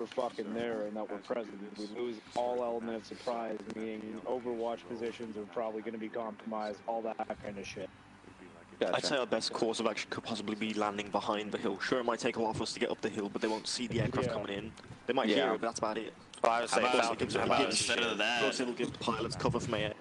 we're fucking there and that we're present. We lose all element of surprise, meaning Overwatch positions are probably going to be compromised, all that kind of shit. Gotcha. I'd say our best course of action could possibly be landing behind the hill. Sure, it might take a while for us to get up the hill, but they won't see the aircraft coming in. They might hear it, but that's about it. How about instead of that? Plus, it'll give pilots cover from air.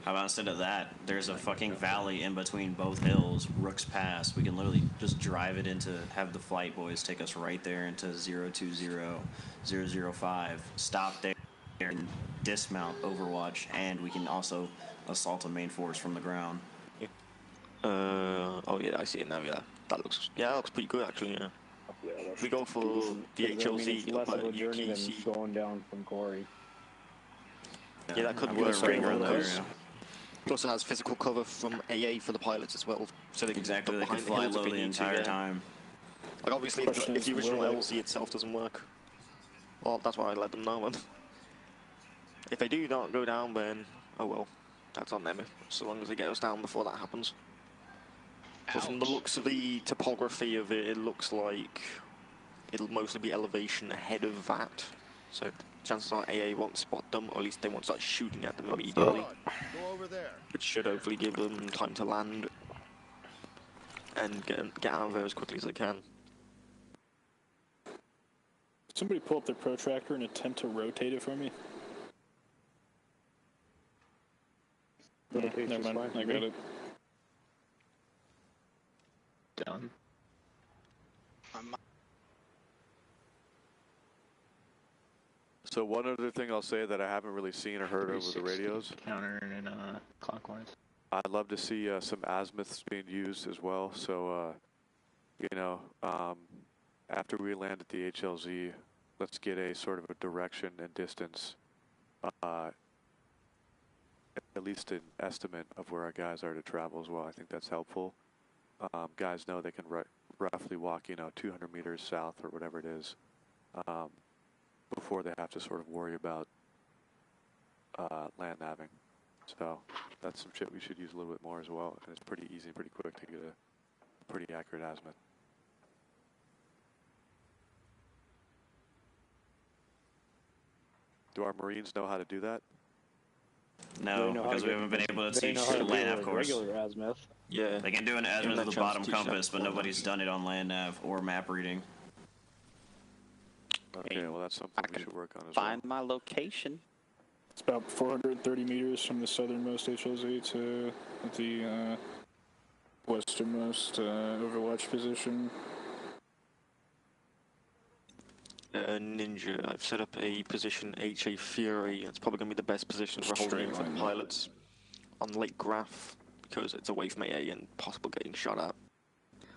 How about instead of that, there's a fucking valley in between both hills, Rook's Pass. We can literally just drive it into, have the flight boys take us right there into 020-005, stop there and dismount Overwatch, and we can also assault a main force from the ground. Oh yeah, I see it now, yeah. That looks pretty good actually, yeah. If we go for the HLZ, less of a journey than going down from Quarry. Yeah, that could work great around those. Plus it has physical cover from AA for the pilots as well, so they can they can fly low the entire time. Like obviously, if the original LZ itself doesn't work, well, that's why I let them know. If they do not go down, then oh well, that's on them. So long as they get us down before that happens. But from the looks of the topography of it, it looks like it'll mostly be elevation ahead of that. So chances are AA won't spot them, or at least they won't start shooting at them immediately. Go over there. Which should hopefully give them time to land and get out of there as quickly as they can. Somebody pull up their protractor and attempt to rotate it for me. Never mind, I got it. Done. So one other thing I'll say that I haven't really seen or heard over the radios. Counter and clockwise. I'd love to see some azimuths being used as well. So, you know, after we land at the HLZ, let's get a sort of a direction and distance, at least an estimate of where our guys are to travel as well. I think that's helpful. Guys know they can roughly walk, you know, 200 meters south or whatever it is, before they have to sort of worry about land naving. So that's some shit we should use a little bit more as well, and it's pretty easy and pretty quick to get a pretty accurate azimuth. Do our Marines know how to do that? No, because we haven't been able to teach the land nav course. Regular azimuth. Yeah. They can do an azimuth of the bottom compass, but nobody's done it on land nav or map reading. Okay, well that's something we should work on as well. Find my location. It's about 430 meters from the southernmost HLZ to the westernmost Overwatch position. Ninja, I've set up a position HA Fury. It's probably going to be the best position for holding for the pilots on Lake Graph, because it's away from AA and possible getting shot at.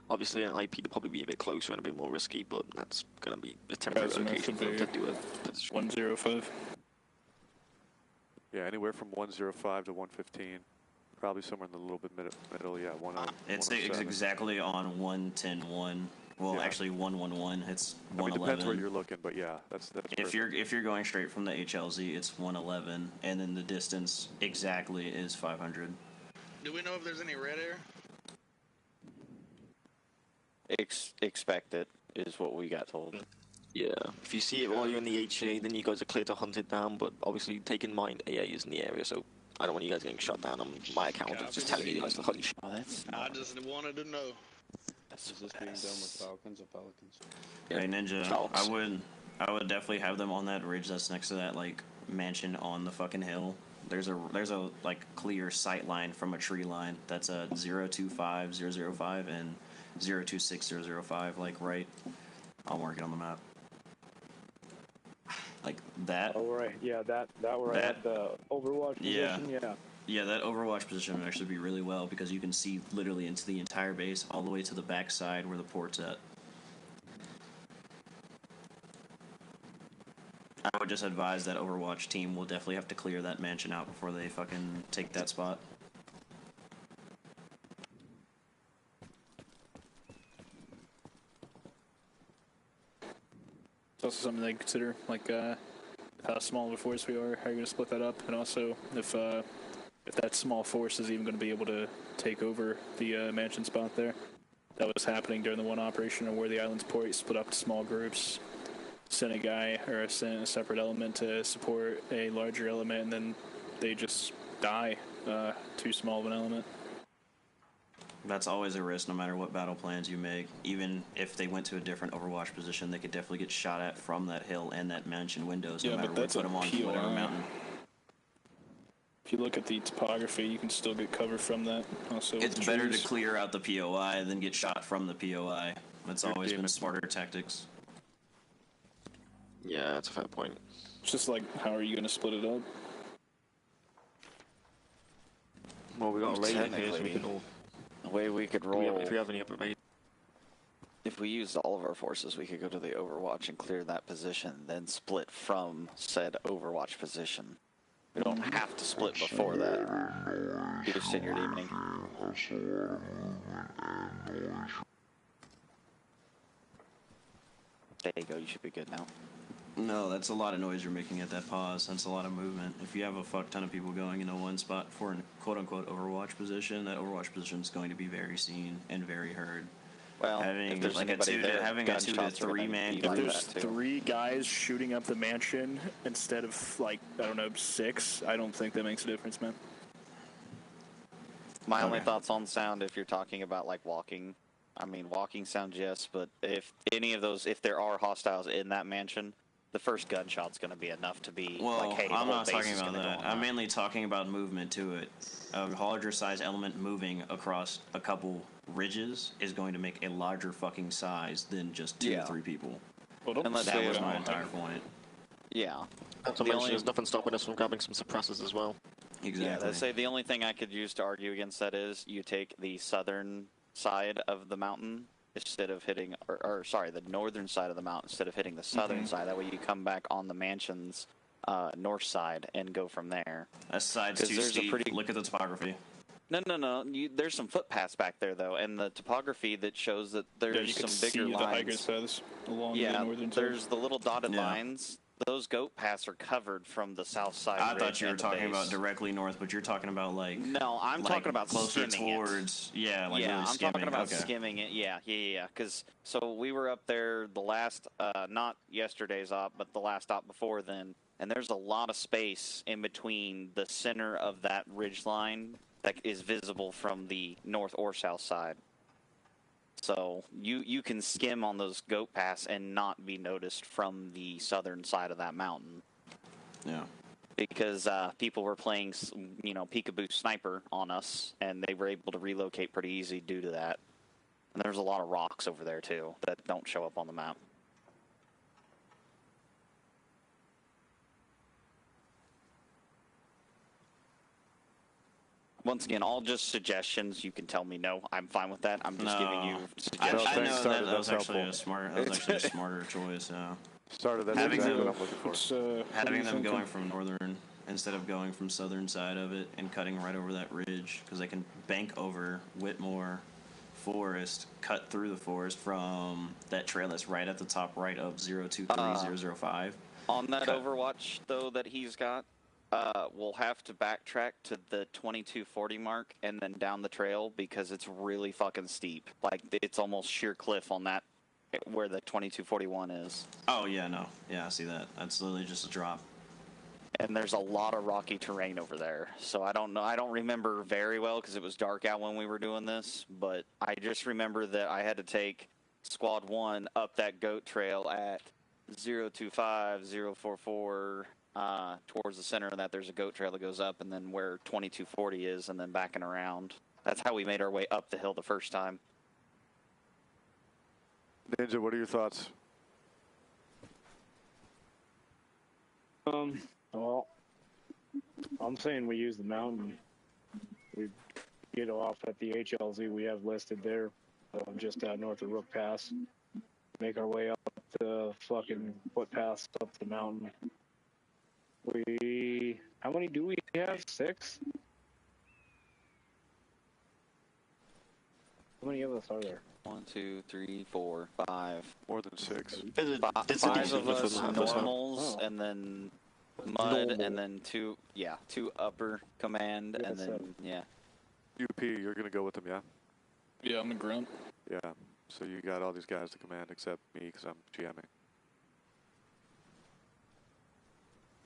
Obviously an IP would probably be a bit closer and a bit more risky, but that's going to be a temporary location for them to do a position. 105. Yeah, anywhere from 105 to 115. Probably somewhere in the little bit middle, yeah, 107. It's exactly on 110.1. Well, yeah. Actually 111. It's 111. I mean, depends where you're looking, but yeah, that's if you're going straight from the HLZ, it's 111, and then the distance exactly is 500. Do we know if there's any red air? Expect it is what we got told. Yeah, if you see it while you're in the HA, then you guys are clear to hunt it down, but obviously take in mind AA is in the area, so I don't want you guys getting shot down on my account of just telling you guys to hunt. Oh, I just wanted to know. Is this being done with Falcons or Pelicans? Hey Ninja, I would definitely have them on that ridge that's next to that like mansion on the fucking hill. There's a like clear sight line from a tree line that's a 025-005 and 026-005, like right. I'll mark it on the map. Like that. Oh right, yeah, that where I had the Overwatch position, yeah. Yeah, that Overwatch position would actually be really well because you can see literally into the entire base, all the way to the back side where the port's at. I would just advise that Overwatch team will definitely have to clear that mansion out before they fucking take that spot. It's also something they consider, like how small of a force we are, how you're going to split that up, and also if that small force is even going to be able to take over the mansion spot there. That was happening during the one operation where the island's port split up to small groups. send a guy or send a separate element to support a larger element, and then they just die. Too small of an element. That's always a risk, no matter what battle plans you make. Even if they went to a different Overwatch position, they could definitely get shot at from that hill and that mansion windows, no matter where you put them on whatever mountain. If you look at the topography, you can still get cover from that. Also, it's better to clear out the POI than get shot from the POI. That's always been smarter tactics. Yeah, that's a fair point. It's just like, how are you going to split it up? Well, we got a raid in here, so we can all... The way we could roll... If we have any upper raid. If we used all of our forces, we could go to the Overwatch and clear that position, then split from said Overwatch position. We don't have to split before that. You just figured evening. There you go, you should be good now. No, that's a lot of noise you're making at that pause. That's a lot of movement. If you have a fuck ton of people going into one spot for an quote-unquote Overwatch position, that Overwatch position is going to be very seen and very heard. Well, having if there's like anybody there, having a 2 to 3 man. If there's 3 guys shooting up the mansion instead of, like, I don't know, 6, I don't think that makes a difference, man. My only thoughts on sound, if you're talking about like walking, I mean walking sound, yes, but if any of those, if there are hostiles in that mansion, the first gunshot's going to be enough to be like, hey, I'm not talking about that. I'm mainly talking about movement to it. A larger size element moving across a couple ridges is going to make a larger fucking size than just 2 or 3 people. Well, that was my entire point. Yeah. There's nothing stopping us from grabbing some suppressors as well. Exactly. Yeah, let's say the only thing I could use to argue against that is you take the southern side of the mountain instead of hitting, or sorry, the northern side of the mountain instead of hitting the southern side. That way you come back on the mansion's north side and go from there. That side's too steep. Look at the topography. No. There's some footpaths back there, though, and the topography that shows that there's some bigger lines. Along the northern there's the little dotted lines. Those goat paths are covered from the south side. I thought you were talking about directly north, but you're talking about like... No, I'm talking about closer skimming towards... it. Yeah, like yeah, really I'm skimming. talking about skimming it. Yeah. Because so we were up there the last, not yesterday's op, but the last op before then, and there's a lot of space in between the center of that ridge line that is visible from the north or south side. So you can skim on those goat paths and not be noticed from the southern side of that mountain. Yeah. Because people were playing, peekaboo sniper on us, and they were able to relocate pretty easy due to that. And there's a lot of rocks over there, too, that don't show up on the map. Once again, all just suggestions. You can tell me no. I'm fine with that. I'm just giving you suggestions. I know that was actually a smarter choice. Having them going from northern instead of going from southern side of it and cutting right over that ridge, because they can bank over Whitmore Forest, cut through the forest from that trail that's right at the top right of 023005. On that Overwatch though that he's got. We'll have to backtrack to the 2240 mark and then down the trail because it's really fucking steep. Like, it's almost sheer cliff on that, where the 2241 is. Oh, yeah, no. Yeah, I see that. That's literally just a drop. And there's a lot of rocky terrain over there. So I don't know. I don't remember very well because it was dark out when we were doing this. But I just remember that I had to take Squad 1 up that goat trail at 025, 044... towards the center of that, there's a goat trail that goes up, and then where 2240 is, and then backing around. That's how we made our way up the hill the first time. Ninja, what are your thoughts? Well, I'm saying we use the mountain. We get off at the HLZ we have listed there, just north of Rook Pass. Make our way up the fucking footpaths up the mountain. How many do we have? 6? How many of us are there? 1, 2, 3, 4, 5. More than 6. 5 of us normals, and then Mud, and then 2 upper command, and then, UP, you're going to go with them, yeah? Yeah, I'm the grunt. Yeah, so you got all these guys to command except me because I'm GMing.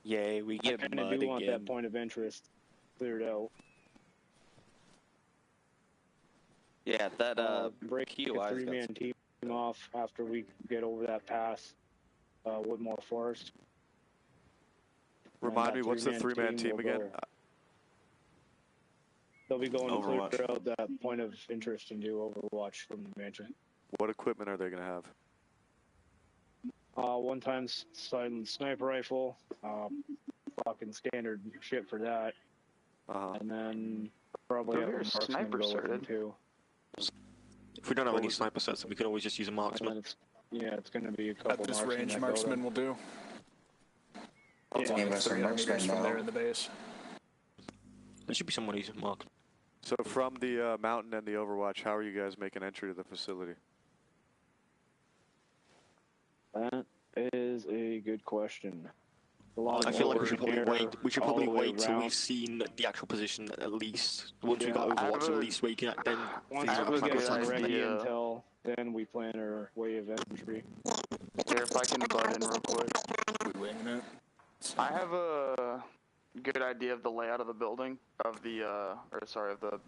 Yay, we I get kind of mud do want again. that point of interest cleared out. Yeah, that break a POI's got three-man some- team off after we get over that pass, Woodmore Forest. Remind me, what's the three-man team will again? go- They'll be going Overwatch. to clear out that point of interest and do Overwatch from the mansion. What equipment are they going to have? One-time silent sniper rifle, fucking standard shit for that. And then probably have a marksman sniper go with them started. too. If we don't have any sniper sets, we can always just use a And then marksman. it's going to be a couple At this marksmen range, that go marksman to- will do. Yeah, Only that's 300 marksman meters from now. there in the base. There should be someone who's marked. So from the mountain and the Overwatch, how are you guys making entry to the facility? That is a good question. I feel like we should probably wait. We should probably all the way wait till around. we've seen the actual position at least. Once we Yeah, got I Overwatch, have at a- least we can then Once figure out we how get to some plan. ready intel, then we plan our way of entry. Here, if I can butt in real quick. We winging it. I have a good idea of the layout of the building, of the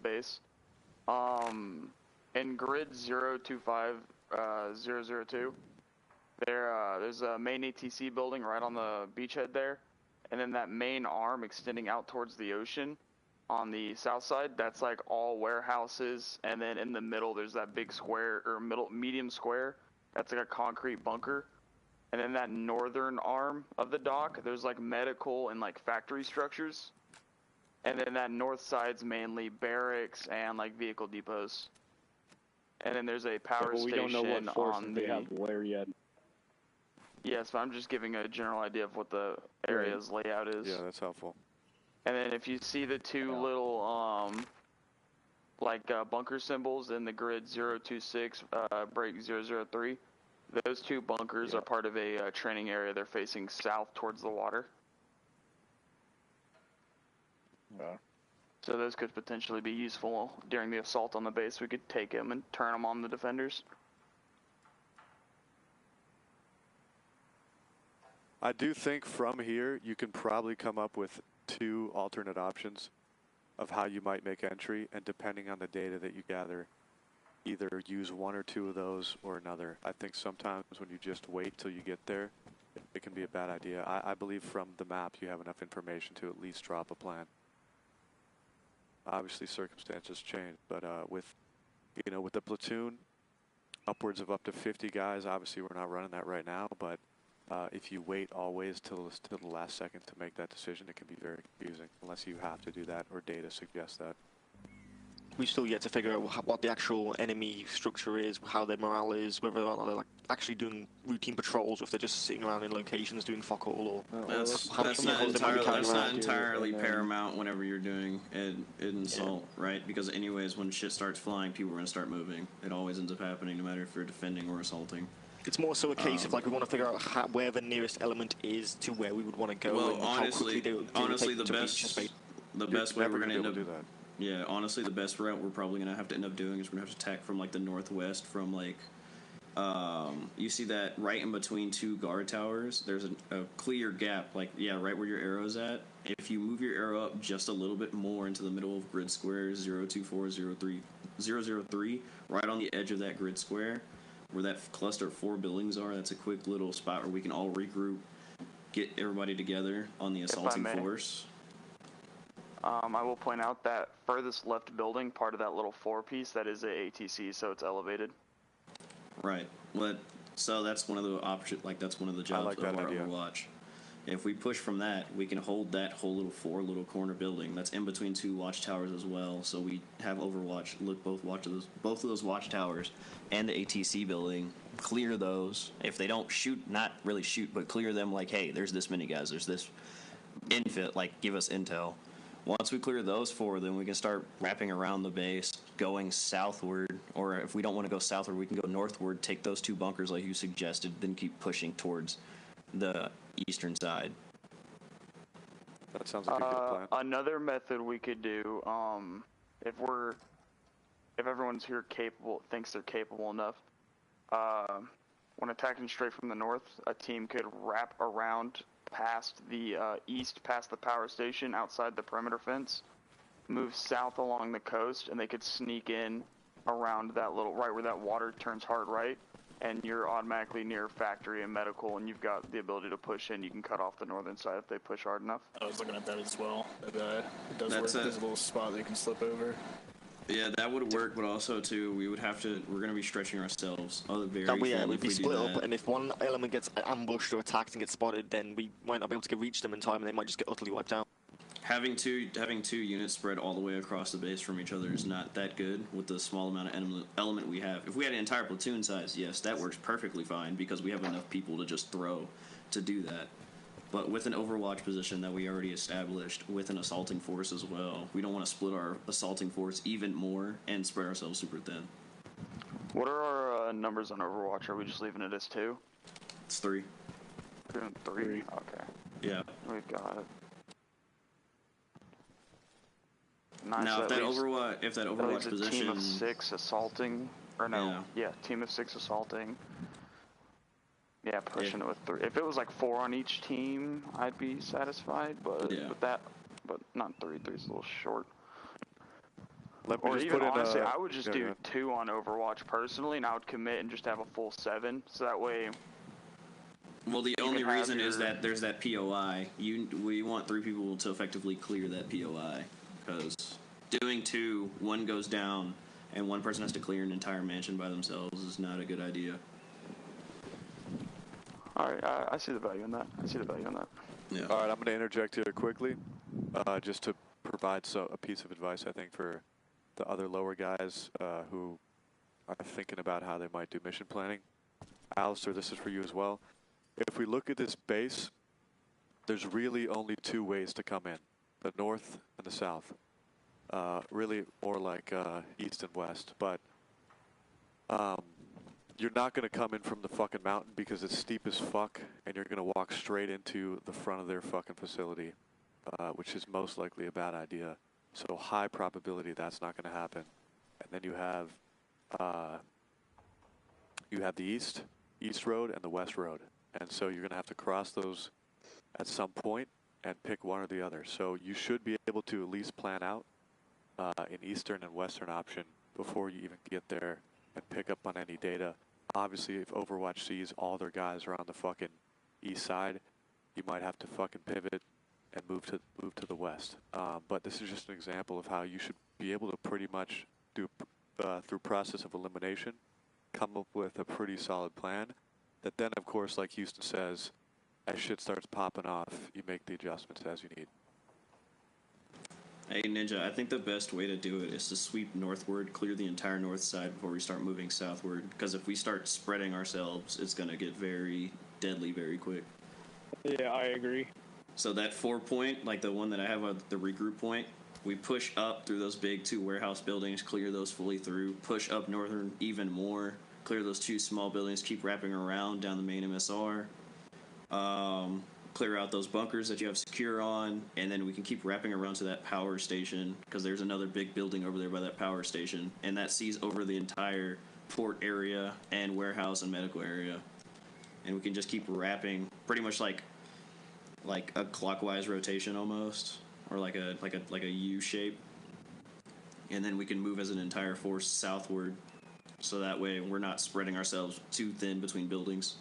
base. In grid 025002, there's a main ATC building right on the beachhead there, and then that main arm extending out towards the ocean on the south side, that's like all warehouses, and then in the middle there's that big square, or medium square, that's like a concrete bunker. And then that northern arm of the dock, there's like medical and like factory structures. And then that north side's mainly barracks and like vehicle depots. And then there's a power but we station don't know what forces on they the... have where yet. Yes, but I'm just giving a general idea of what the area's layout is. Yeah, that's helpful. And then if you see the two little bunker symbols in the grid 026 break 003, those two bunkers are part of a training area. They're facing south towards the water. So those could potentially be useful during the assault on the base. We could take them and turn them on the defenders. I do think from here you can probably come up with 2 alternate options of how you might make entry, and depending on the data that you gather, either use 1 or 2 of those or another. I think sometimes when you just wait till you get there, it can be a bad idea. I believe from the map you have enough information to at least drop a plan. Obviously circumstances change, but with the platoon, upwards of up to 50 guys, obviously we're not running that right now, but if you wait always till the last second to make that decision, it can be very confusing, unless you have to do that or data suggests that. We've still yet to figure out what the actual enemy structure is, how their morale is, whether or not they're like actually doing routine patrols, or if they're just sitting around in locations doing fuck all, or That's how not many people they might be carrying around. entirely paramount whenever you're doing an assault, right? Because anyways, when shit starts flying, people are going to start moving. It always ends up happening, no matter if you're defending or assaulting. It's more so a case of like we want to figure out where the nearest element is to where we would want to go. Well, and how quickly they would honestly, take the to reach best space. the best way we're going to end up do that. Yeah, honestly, the best route we're probably going to have to end up doing is we're going to have to attack from like the northwest, from like you see that right in between 2 guard towers. There's a clear gap, like right where your arrow's at. If you move your arrow up just a little bit more into the middle of grid square 02403, right on the edge of that grid square, where that cluster of 4 buildings are, that's a quick little spot where we can all regroup, get everybody together on the assaulting may. force. I will point out that furthest left building, part of that little 4 piece, that is a ATC, so it's elevated. Right. So that's one of the options. Like that's one of the jobs like of that our idea. Overwatch. If we push from that, we can hold that whole little 4 little corner building that's in between 2 watchtowers as well. So we have Overwatch look both of those watchtowers and the ATC building. Clear those. If they don't shoot, not really shoot, but clear them. Like, hey, there's this many guys. There's this infit. Like, give us intel. Once we clear those 4, then we can start wrapping around the base, going southward, or if we don't want to go southward, we can go northward, take those 2 bunkers like you suggested, then keep pushing towards the eastern side. That sounds like a good plan. Another method we could do, if everyone's here thinks they're capable enough, when attacking straight from the north, a team could wrap around past the east, past the power station, outside the perimeter fence, move south along the coast, and they could sneak in around that little, right where that water turns hard right, and you're automatically near factory and medical, and you've got the ability to push in. You can cut off the northern side if they push hard enough. I was looking at that as well. It does work. There's a little spot that you can slip over. Yeah, that would work, but also too, we're going to be stretching ourselves. We'd be split up, and if one element gets ambushed or attacked and gets spotted, then we might not be able to reach them in time, and they might just get utterly wiped out. Having two units spread all the way across the base from each other is not that good with the small amount of element we have. If we had an entire platoon size, yes, that works perfectly fine because we have enough people to just throw to do that. But with an Overwatch position that we already established, with an assaulting force as well, we don't want to split our assaulting force even more and spread ourselves super thin. What are our numbers on Overwatch? Are we just leaving it as 2? It's 3. 3? Okay. Yeah. We've got it. Nice. Now, if that Overwatch position, team of 6 assaulting, or no, yeah, team of 6 assaulting. Yeah, pushing it with 3. If it was like 4 on each team, I'd be satisfied. But with that, but not 3. 3's a little short. Or even honestly, I would just do 2 on Overwatch personally, and I would commit and just have a full 7. So that way. Well, the only reason is that there's that POI. We want 3 people to effectively clear that POI. Because doing 2, 1 goes down, and 1 person has to clear an entire mansion by themselves is not a good idea. All right, I see the value in that. Yeah. All right, I'm going to interject here quickly, just to provide a piece of advice, I think, for the other lower guys who are thinking about how they might do mission planning. Alistair, this is for you as well. If we look at this base, there's really only 2 ways to come in. The north and the south. Really more like east and west. But you're not going to come in from the fucking mountain because it's steep as fuck, and you're going to walk straight into the front of their fucking facility, which is most likely a bad idea. So high probability that's not going to happen. And then you have the east road and the west road. And so you're going to have to cross those at some point and pick one or the other. So you should be able to at least plan out an eastern and western option before you even get there and pick up on any data. Obviously, if Overwatch sees all their guys are on the fucking east side, you might have to fucking pivot and move to the west. But this is just an example of how you should be able to pretty much do, through process of elimination, come up with a pretty solid plan that then, of course, like Houston says, as shit starts popping off, you make the adjustments as you need. Hey, Ninja, I think the best way to do it is to sweep northward, clear the entire north side before we start moving southward. Because if we start spreading ourselves, it's going to get very deadly very quick. Yeah, I agree. So that 4-point, like the one that I have on the regroup point, we push up through those big 2 warehouse buildings, clear those fully through, push up northern even more, clear those 2 small buildings, keep wrapping around down the main MSR. Clear out those bunkers that you have secure on, and then we can keep wrapping around to that power station because there's another big building over there by that power station, and that sees over the entire port area and warehouse and medical area, and we can just keep wrapping pretty much like a clockwise rotation almost, or like a U shape, and then we can move as an entire force southward, so that way we're not spreading ourselves too thin between buildings.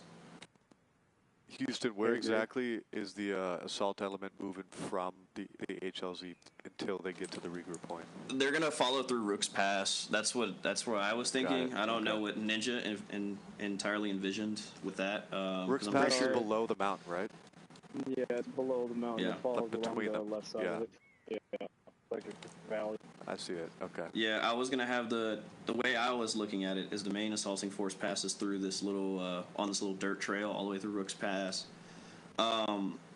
Houston, where exactly is the assault element moving from the HLZ until they get to the regroup point? They're gonna follow through Rook's Pass. That's what I was thinking. I don't know what Ninja entirely envisioned with that. Rook's Pass is below the mountain, right? Yeah, it's below the mountain. Yeah. It follows Between along them. the left side of it. Yeah, like a valley. I see it. Okay. Yeah, I was gonna have the way I was looking at it is the main assaulting force passes through this little on this little dirt trail all the way through Rook's Pass.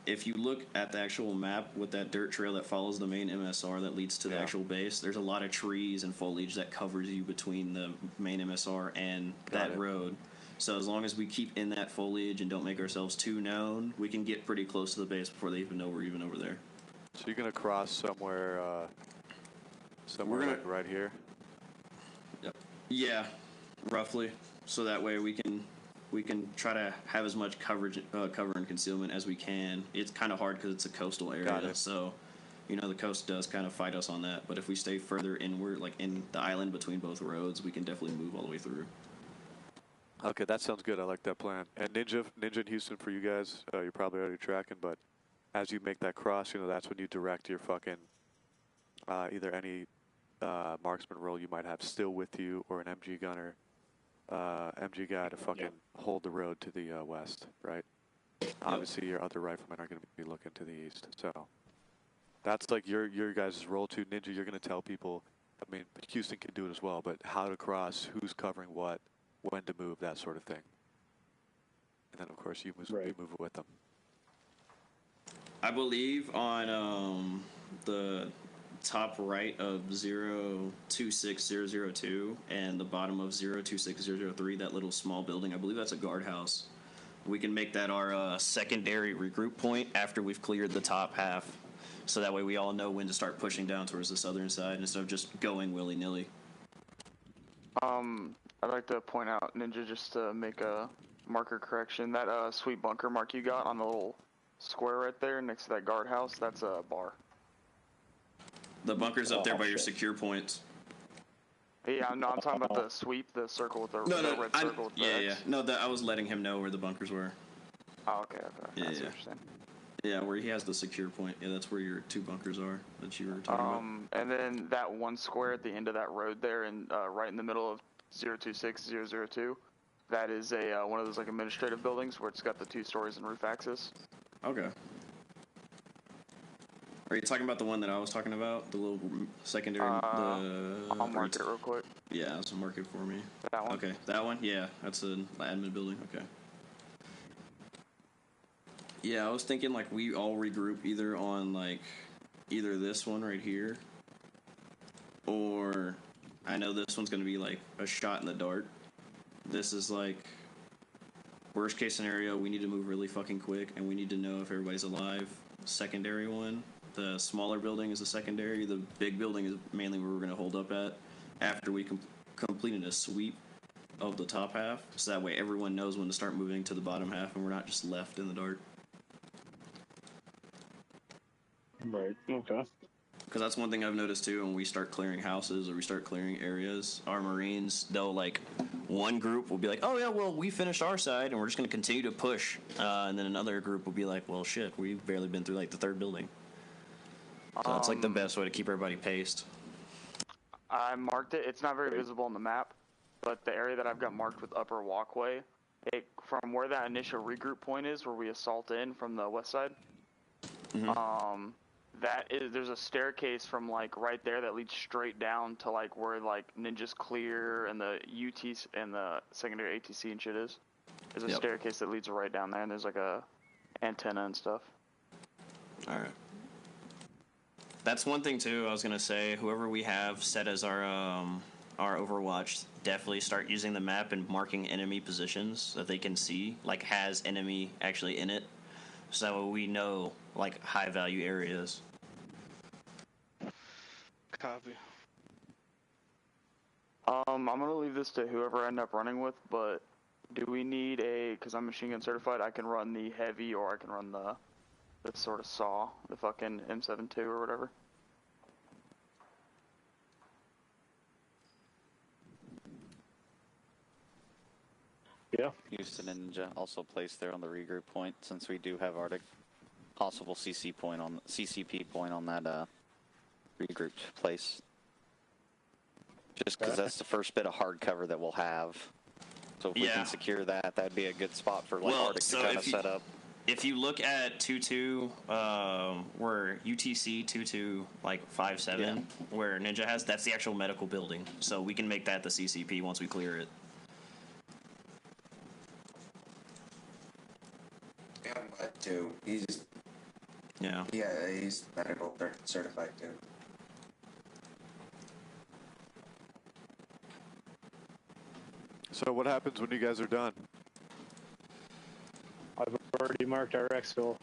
If you look at the actual map with that dirt trail that follows the main MSR that leads to the actual base, there's a lot of trees and foliage that covers you between the main MSR and that road. So as long as we keep in that foliage and don't make ourselves too known, we can get pretty close to the base before they even know we're even over there. So you're gonna cross somewhere, like right here. Yep. Yeah, roughly. So that way we can we can try to have as much cover and concealment as we can. It's kind of hard because it's a coastal area, so the coast does kind of fight us on that. But if we stay further inward, like in the island between both roads, we can definitely move all the way through. Okay, that sounds good. I like that plan. And Ninja in Houston for you guys, you're probably already tracking, but as you make that cross, that's when you direct your fucking either any marksman role you might have still with you or an MG gunner, MG guy to fucking hold the road to the west, right? Obviously, your other riflemen are going to be looking to the east, so that's like your guys' role too. Ninja, you're going to tell people. I mean, Houston can do it as well, but how to cross, who's covering what, when to move, that sort of thing. And then, of course, you move it with them. I believe on the top right of 026002 and the bottom of 026003, that little small building, I believe that's a guardhouse. We can make that our secondary regroup point after we've cleared the top half, so that way we all know when to start pushing down towards the southern side instead of just going willy-nilly. I'd like to point out, Ninja, just to make a marker correction, that sweet bunker mark you got on the little square right there next to that guardhouse, that's a bar. The bunker's up there by your secure points. Yeah, no, I'm talking about the sweep, the circle with the red circle with the X. No, I was letting him know where the bunkers were. Oh, okay. That's interesting. Yeah, where he has the secure point. Yeah, that's where your 2 bunkers are that you were talking about. And then that one square at the end of that road there, and right in the middle of 026002, that is a one of those like administrative buildings where it's got the 2 stories and roof access. Okay. Are you talking about the one that I was talking about? The little secondary? I'll mark it real quick. Yeah, so mark it for me. That one? Okay, that one? Yeah, that's an admin building. Okay. Yeah, I was thinking like we all regroup either on like either this one right here, or I know this one's going to be like a shot in the dark. This is like worst case scenario, we need to move really fucking quick and we need to know if everybody's alive. Secondary one. The smaller building is the secondary. The big building is mainly where we're going to hold up at after we completed a sweep of the top half. So that way everyone knows when to start moving to the bottom half and we're not just left in the dark. Right, okay. Because that's one thing I've noticed too, when we start clearing houses or we start clearing areas, our Marines, they'll like, one group will be like, oh yeah, well, we finished our side and we're just going to continue to push. And then another group will be like, well, shit, we've barely been through like the 3rd building. So that's like the best way to keep everybody paced. I marked it. It's not very visible on the map, but the area that I've got marked with upper walkway, from where that initial regroup point is, where we assault in from the west side, there's a staircase from like right there that leads straight down to like where like Ninja's clear and the UT and the secondary ATC and shit is. There's a staircase that leads right down there, and there's like a antenna and stuff. All right. That's one thing too. I was gonna say, whoever we have set as our Overwatch, definitely start using the map and marking enemy positions so that they can see, like, has enemy actually in it, so we know like high value areas. Copy. I'm gonna leave this to whoever I end up running with, but do we need because I'm machine gun certified, I can run the heavy or I can run the sort of saw, the fucking M72 or whatever. Yeah. Houston and Ninja also placed there on the regroup point, since we do have Arctic. Possible CCP point on that regrouped place. Just because that's the first bit of hard cover that we'll have. So if we can secure that, that'd be a good spot for like Arctic to kind of set up. If you look at 22, where UTC 22 like 57, where Ninja has, that's the actual medical building. So we can make that the CCP once we clear it. Yeah, but too. He's he's medical certified too. So what happens when you guys are done? I've already marked our exfil.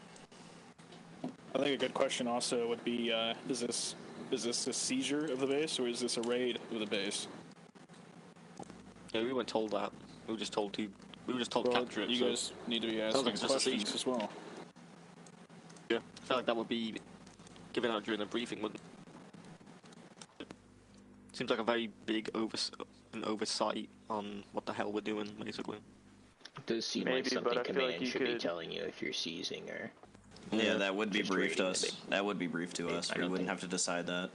I think a good question also would be, is this a seizure of the base, or is this a raid of the base? Yeah, we weren't told that. We were just told to We were just told to capture it. You so guys need to be sounds asking like it's just a siege. questions as well. Yeah, I feel like that would be given out during the briefing, wouldn't it? Seems like a very big oversight on what the hell we're doing, basically. It does seem Maybe, like but something I feel command like you should be could- telling you if you're seizing or. Yeah, that would be Just briefed raiding us. the base. That would be briefed to us. I We don't wouldn't think- have to decide that.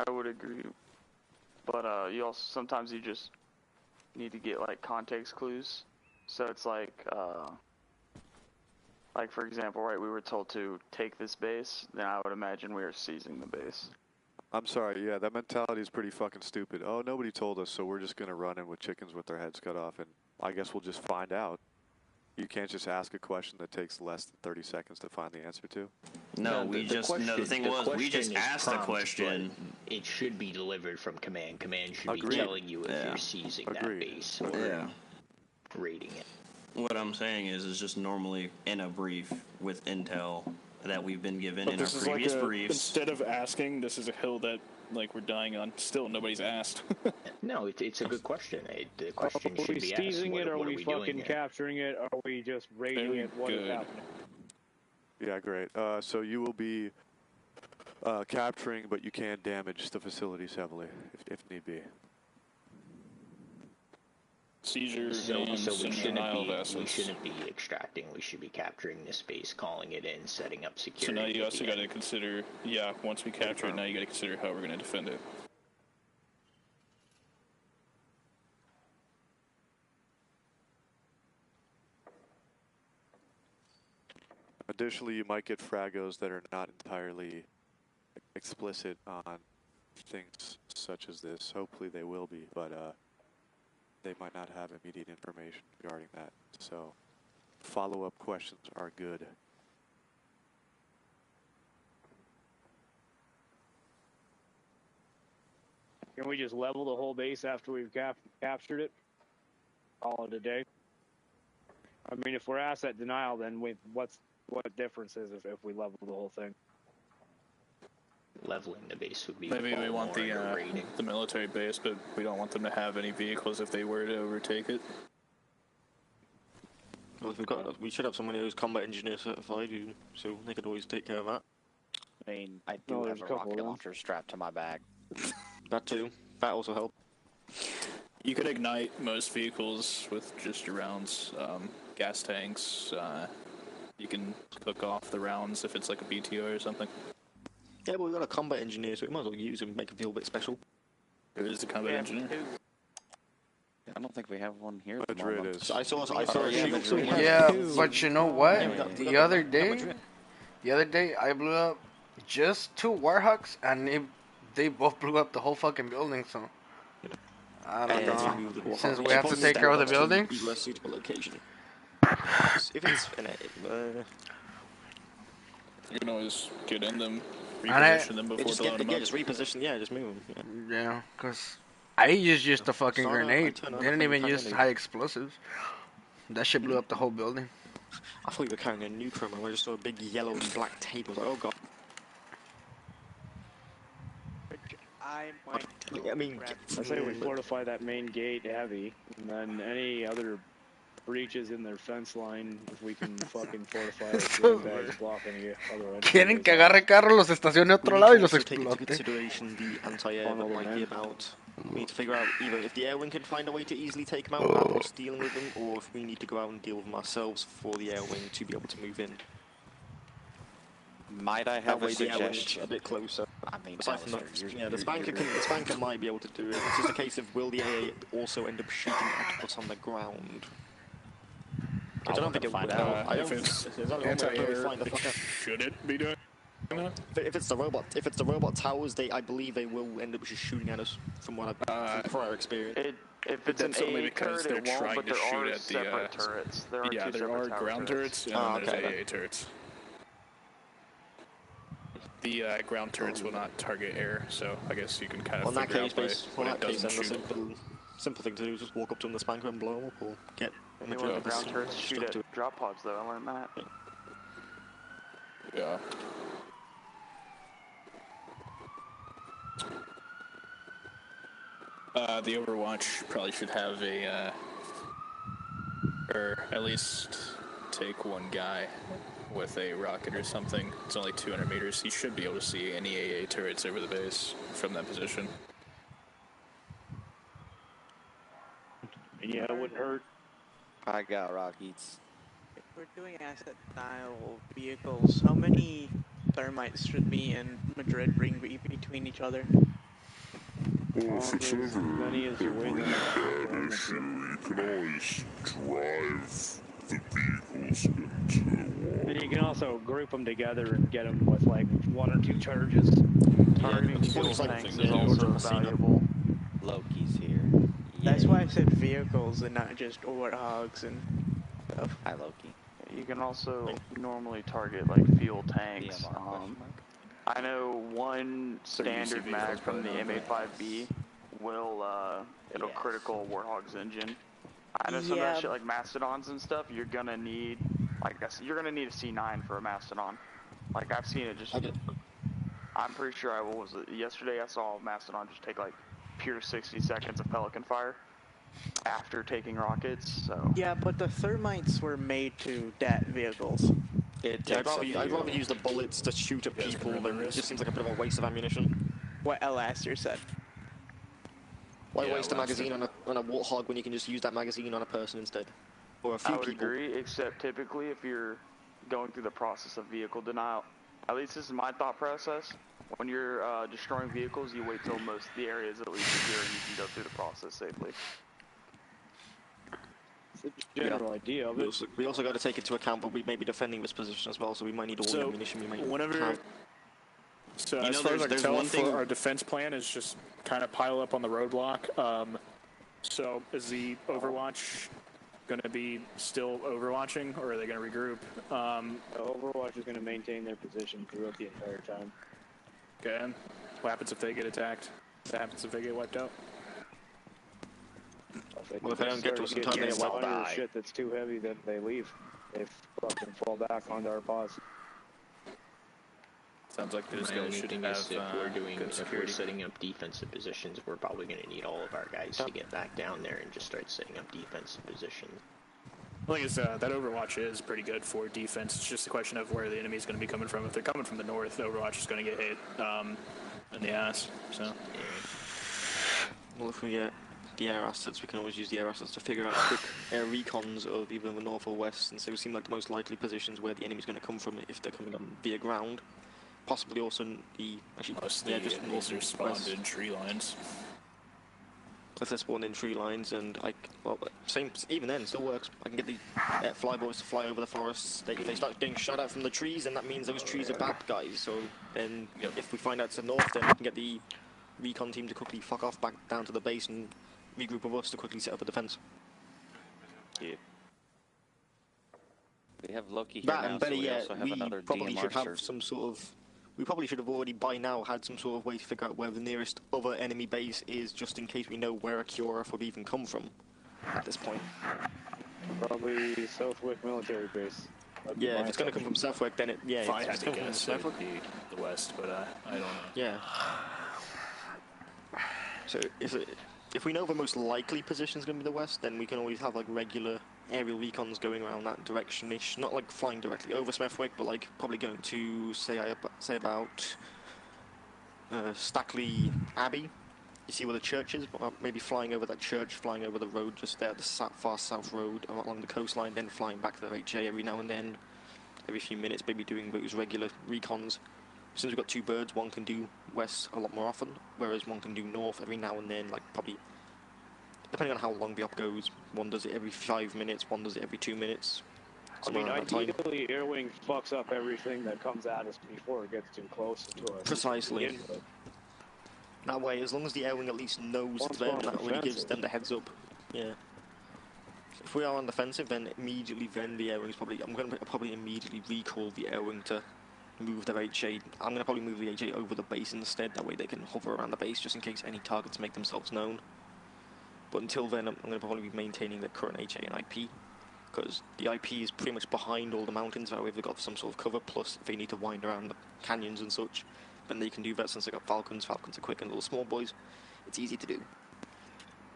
I would agree, but you also sometimes you just need to get like context clues. So it's like for example, right? We were told to take this base. Then I would imagine we are seizing the base. I'm sorry, yeah, that mentality is pretty fucking stupid. Oh, nobody told us, so we're just gonna run in with chickens with their heads cut off, and I guess we'll just find out. You can't just ask a question that takes less than 30 seconds to find the answer to. No, we just no. The thing was, we just question is asked the prompt, question. but it should be delivered from command. Command should Agreed. be telling you if Yeah. you're seizing Agreed. that base or Yeah. raiding it. What I'm saying is just normally in a brief with intel that we've been given But in our this is like previous a, briefs. instead of asking, this is a hill that like we're dying on. Still, nobody's asked. No, it's a good question. The question Are should we be asked. seizing What, it? Are what we are we doing fucking here? capturing it? Are we just raiding Very it? What is good. happening? Yeah, great. So you will be capturing, but you can damage the facilities heavily, if need be. Seizure So and we denial of shouldn't assets. be extracting. We should be capturing this base, calling it in, setting up So security. now you for also the got to end. consider, yeah, once we capture it, now you got to consider how we're going to defend it. Additionally, you might get fragos that are not entirely explicit on things such as this. Hopefully they will be, but they might not have immediate information regarding that. So follow-up questions are good. Can we just level the whole base after we've captured it? Call it a day. I mean, if we're asset denial, then what difference is if we level the whole thing? Leveling the base would be. Maybe we fall want more under raiding. the military base, but we don't want them to have any vehicles if they were to overtake it. Well, we should have someone who's combat engineer certified, so they could always take care of that. I mean, I do No, have there's a a couple of rocket them. launcher strapped to my bag. That too. That also helped. You could ignite most vehicles with just your rounds, gas tanks. You can cook off the rounds if it's like a BTO or something. Yeah, but we've got a combat engineer, so we might as well use him, make him feel a bit special. There is a combat engineer. I don't think we have one here. At the Madrid moment. is. I saw a shield. So Yeah, but you know what? Yeah, we got The other Madrid. day I blew up just 2 Warhawks, and they both blew up the whole fucking building. So I don't know. Since we have to take care of the building. Less suitable location. If it's You can always get in them, And I- reposition them before just blowing them up. just reposition. Yeah, just move them. Yeah. Yeah, because I used a fucking Saw that, I grenade. turned on They didn't the even fucking use grenade. high explosives. That shit blew up the whole building. I thought we were carrying a nuke room, and I just saw a big yellow and black tape. I was like, oh god. I mean, I say we fortify that main gate heavy, and then any other breaches in their fence line, if we can fucking fortify it, sandbags, block any other. Quieren que agarre carro, los estacione a otro lado y los take into explote. consideration the anti-air that Funnel might them be in. about. We need to figure out either if the air wing can find a way to easily take them out without us dealing with them, or if we need to go out and deal with them ourselves for the air wing to be able to move in. Might I That have way a the air wing's suggestion? a bit closer. I mean, Aside from Alistair, that, the spanker might be able to do it. It's just a case of will the AA also end up shooting at us on the ground? Which I don't think it would. I don't. If it's There's only one way to anti-air, find the fuck out. should it be doing that? If it's the robot towers, I believe they will end up just shooting at us. From what I've from prior experience. If it's That's an only AA because turret, it they're won't, trying but to there shoot are at the, separate turrets. There are Yeah, two there separate are tower ground turrets and Oh, then there's okay, AA turrets. The ground turrets will not target air, so I guess you can kind Well, of in that figure case, out by well, when in it that case, doesn't then the shoot. simple thing to do is just walk up to them, the spanker, and blow them up, or get Anyone with ground turrets shoot at drop pods, though. I learned that. Yeah. The Overwatch probably should have a or at least take one guy with a rocket or something. It's only 200 meters. He should be able to see any AA turrets over the base from that position. Yeah, it wouldn't hurt. I got rockets. If we're doing asset-style vehicles, how many thermites should me and Madrid bring between each other? As many as you weigh them. You can always drive the vehicles into one. And you can also group them together and get them with like 1 or 2 charges. Targeting fuel tanks is also valuable. Loki's here. That's why I said vehicles and not just warthogs and stuff. Hi, Loki. You can also normally target like fuel tanks. I know one standard mag from the MA5B will it'll critical Warthog's engine. I know some of that shit like Mastodons and stuff. You're gonna need you're gonna need a C9 for a Mastodon. Like I've seen it just. I'm pretty sure yesterday I saw a Mastodon just take like pure 60 seconds of Pelican fire after taking rockets. So yeah, but the thermites were made to dat vehicles. I'd rather use the bullets to shoot at people than it just seems like a bit of a waste of ammunition. What Elaster said. Why waste a magazine on a Warthog when you can just use that magazine on a person instead? Or a few I would people. agree, except typically if you're going through the process of vehicle denial, at least this is my thought process, when you're destroying vehicles, you wait till most of the area is at least secure and you can go through the process safely. General idea of it. We also got to take into account, but we may be defending this position as well, so we might need all the ammunition we might have. So as far as I can tell, for our defense plan is just kind of pile up on the roadblock. So is the Overwatch going to be still overwatching, or are they going to regroup? Overwatch is going to maintain their position throughout the entire time. Okay. What happens if they get attacked? What happens if they get wiped out? Well, if they don't get to us in time, they will die. Shit that's too heavy, then they leave. They fucking fall back onto our paws. Sounds like those My guys only should thing have is if we're good setting up defensive positions, we're probably going to need all of our guys to get back down there and just start setting up defensive positions. The thing is, that Overwatch is pretty good for defense. It's just a question of where the enemy's going to be coming from. If they're coming from the north, Overwatch is going to get hit in the ass. So. Well, if we get the air assets, we can always use the air assets to figure out quick air recons of either the north or west, and so it seem like the most likely positions where the enemy's going to come from if they're coming up via ground. Possibly also just spawned in tree lines. If they're spawned in tree lines, and even then, still works. I can get the flyboys to fly over the forests. If they start getting shot at from the trees, then that means those trees are bad guys. So then, if we find out it's the north, then we can get the recon team to quickly fuck off back down to the base and regroup with us to quickly set up a defense. Yeah. We have Loki here That, now, and better so we yet, also have another probably DMR should have cert. some sort of. We probably should have already by now had some sort of way to figure out where the nearest other enemy base is, just in case we know where a Kiorath would even come from at this point. Probably Southwick military base. Yeah, if it's going to come from Southwick, then If I had it's to coming from guess, it Southwick. would be the west, but I don't know. Yeah. So if we know the most likely position is going to be the west, then we can always have like regular aerial recons going around that direction-ish. Not like flying directly over Smethwick, but like probably going to say about Stackley Abbey. You see where the church is? Maybe flying over that church, flying over the road just there, the far south road along the coastline, then flying back to the HA every now and then, every few minutes, maybe doing those regular recons. Since we've got two birds, one can do west a lot more often, whereas one can do north every now and then, like probably, depending on how long the op goes, one does it every 5 minutes, one does it every 2 minutes. I mean, ideally, Airwing fucks up everything that comes at us before it gets too close to us. Precisely. That way, as long as the Airwing at least knows it's there, that really gives them the heads up. Yeah. If we are on defensive, then immediately the Airwing's I'm going to probably immediately recall the Airwing to move their HA. I'm going to probably move the HA over the base instead, that way they can hover around the base just in case any targets make themselves known. But until then, I'm going to probably be maintaining the current HA and IP, because the IP is pretty much behind all the mountains, that way they've got some sort of cover, plus if they need to wind around the canyons and such, then they can do that since they've got Falcons. Falcons are quick and little small boys. It's easy to do.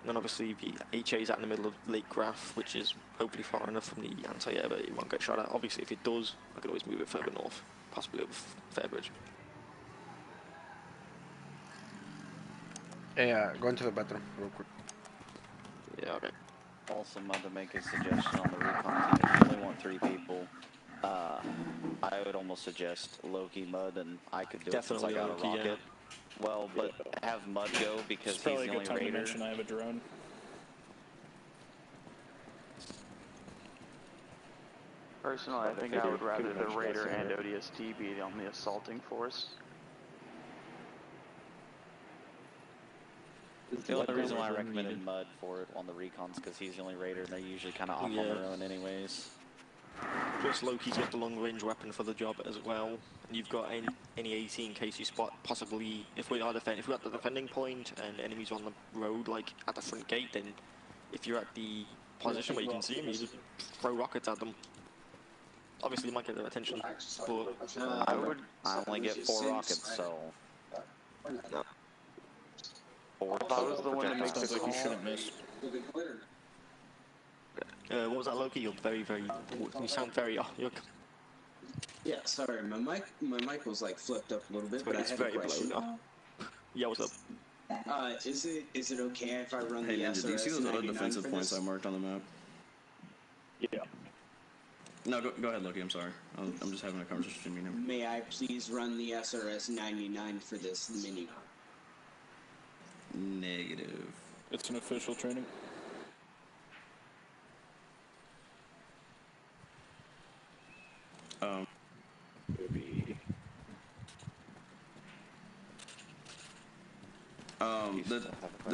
And then obviously the HA's out in the middle of Lake Graph, which is hopefully far enough from the anti-air that it won't get shot at. Obviously, if it does, I could always move it further north, possibly over Fairbridge. Yeah, go into the bathroom real quick. Yeah, okay. Also, wanted to make a suggestion on the recon team. If you only want 3 people, I would almost suggest Loki, Mud, and I could do Definitely it since I got Loki, a rocket. yeah. Well, but have Mud go because It's probably he's a the good only time to raider. mention I have a drone. Personally, I think I would rather the Raider and ODST be on the assaulting force. The only reason why I recommended Mud for it on the recons because he's the only raider and they're usually kind of off on their own anyways. Plus Loki's got the long range weapon for the job as well, and you've got any AT in case you spot possibly if we're at the defending point and enemies on the road like at the front gate, then if you're at the position where you can see them, you just throw rockets at them. Obviously you might get their attention, but I only get 4 rockets, so no. If I was the one to make the call, you shouldn't miss. What was that, Loki? You're you sound very off. Yeah, sorry, my mic was like flipped up a little bit, but I had a question. Yeah, what's up? Is it okay if I run Hey, the Ninja, SRS do you see those other 99 defensive for points this? I marked on the map? Yeah. No, go ahead, Loki. I'm sorry. I'm just having a conversation with him. May I please run the SRS 99 for this mini? Negative. It's an official training.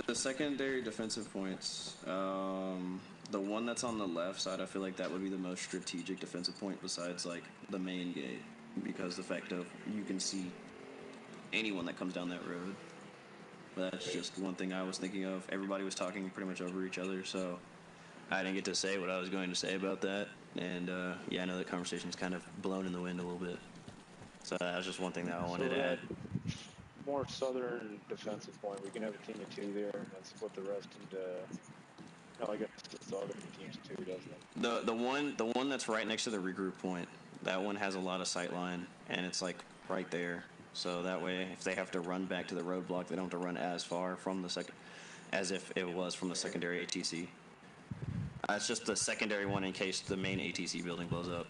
The secondary defensive points, the one that's on the left side, I feel like that would be the most strategic defensive point besides like the main gate, because the fact of you can see anyone that comes down that road. But that's just one thing I was thinking of. Everybody was talking pretty much over each other, so I didn't get to say what I was going to say about that. And yeah, I know that conversation's kind of blown in the wind a little bit. So that was just one thing that I wanted to add. More southern defensive point. We can have a team of 2 there, and then split the rest into. No, I guess it's all going to be teams of 2, doesn't it? The one that's right next to the regroup point. That one has a lot of sight line, and it's like right there. So that way, if they have to run back to the roadblock, they don't have to run as far from the as if it was from the secondary ATC. It's just the secondary one in case the main ATC building blows up.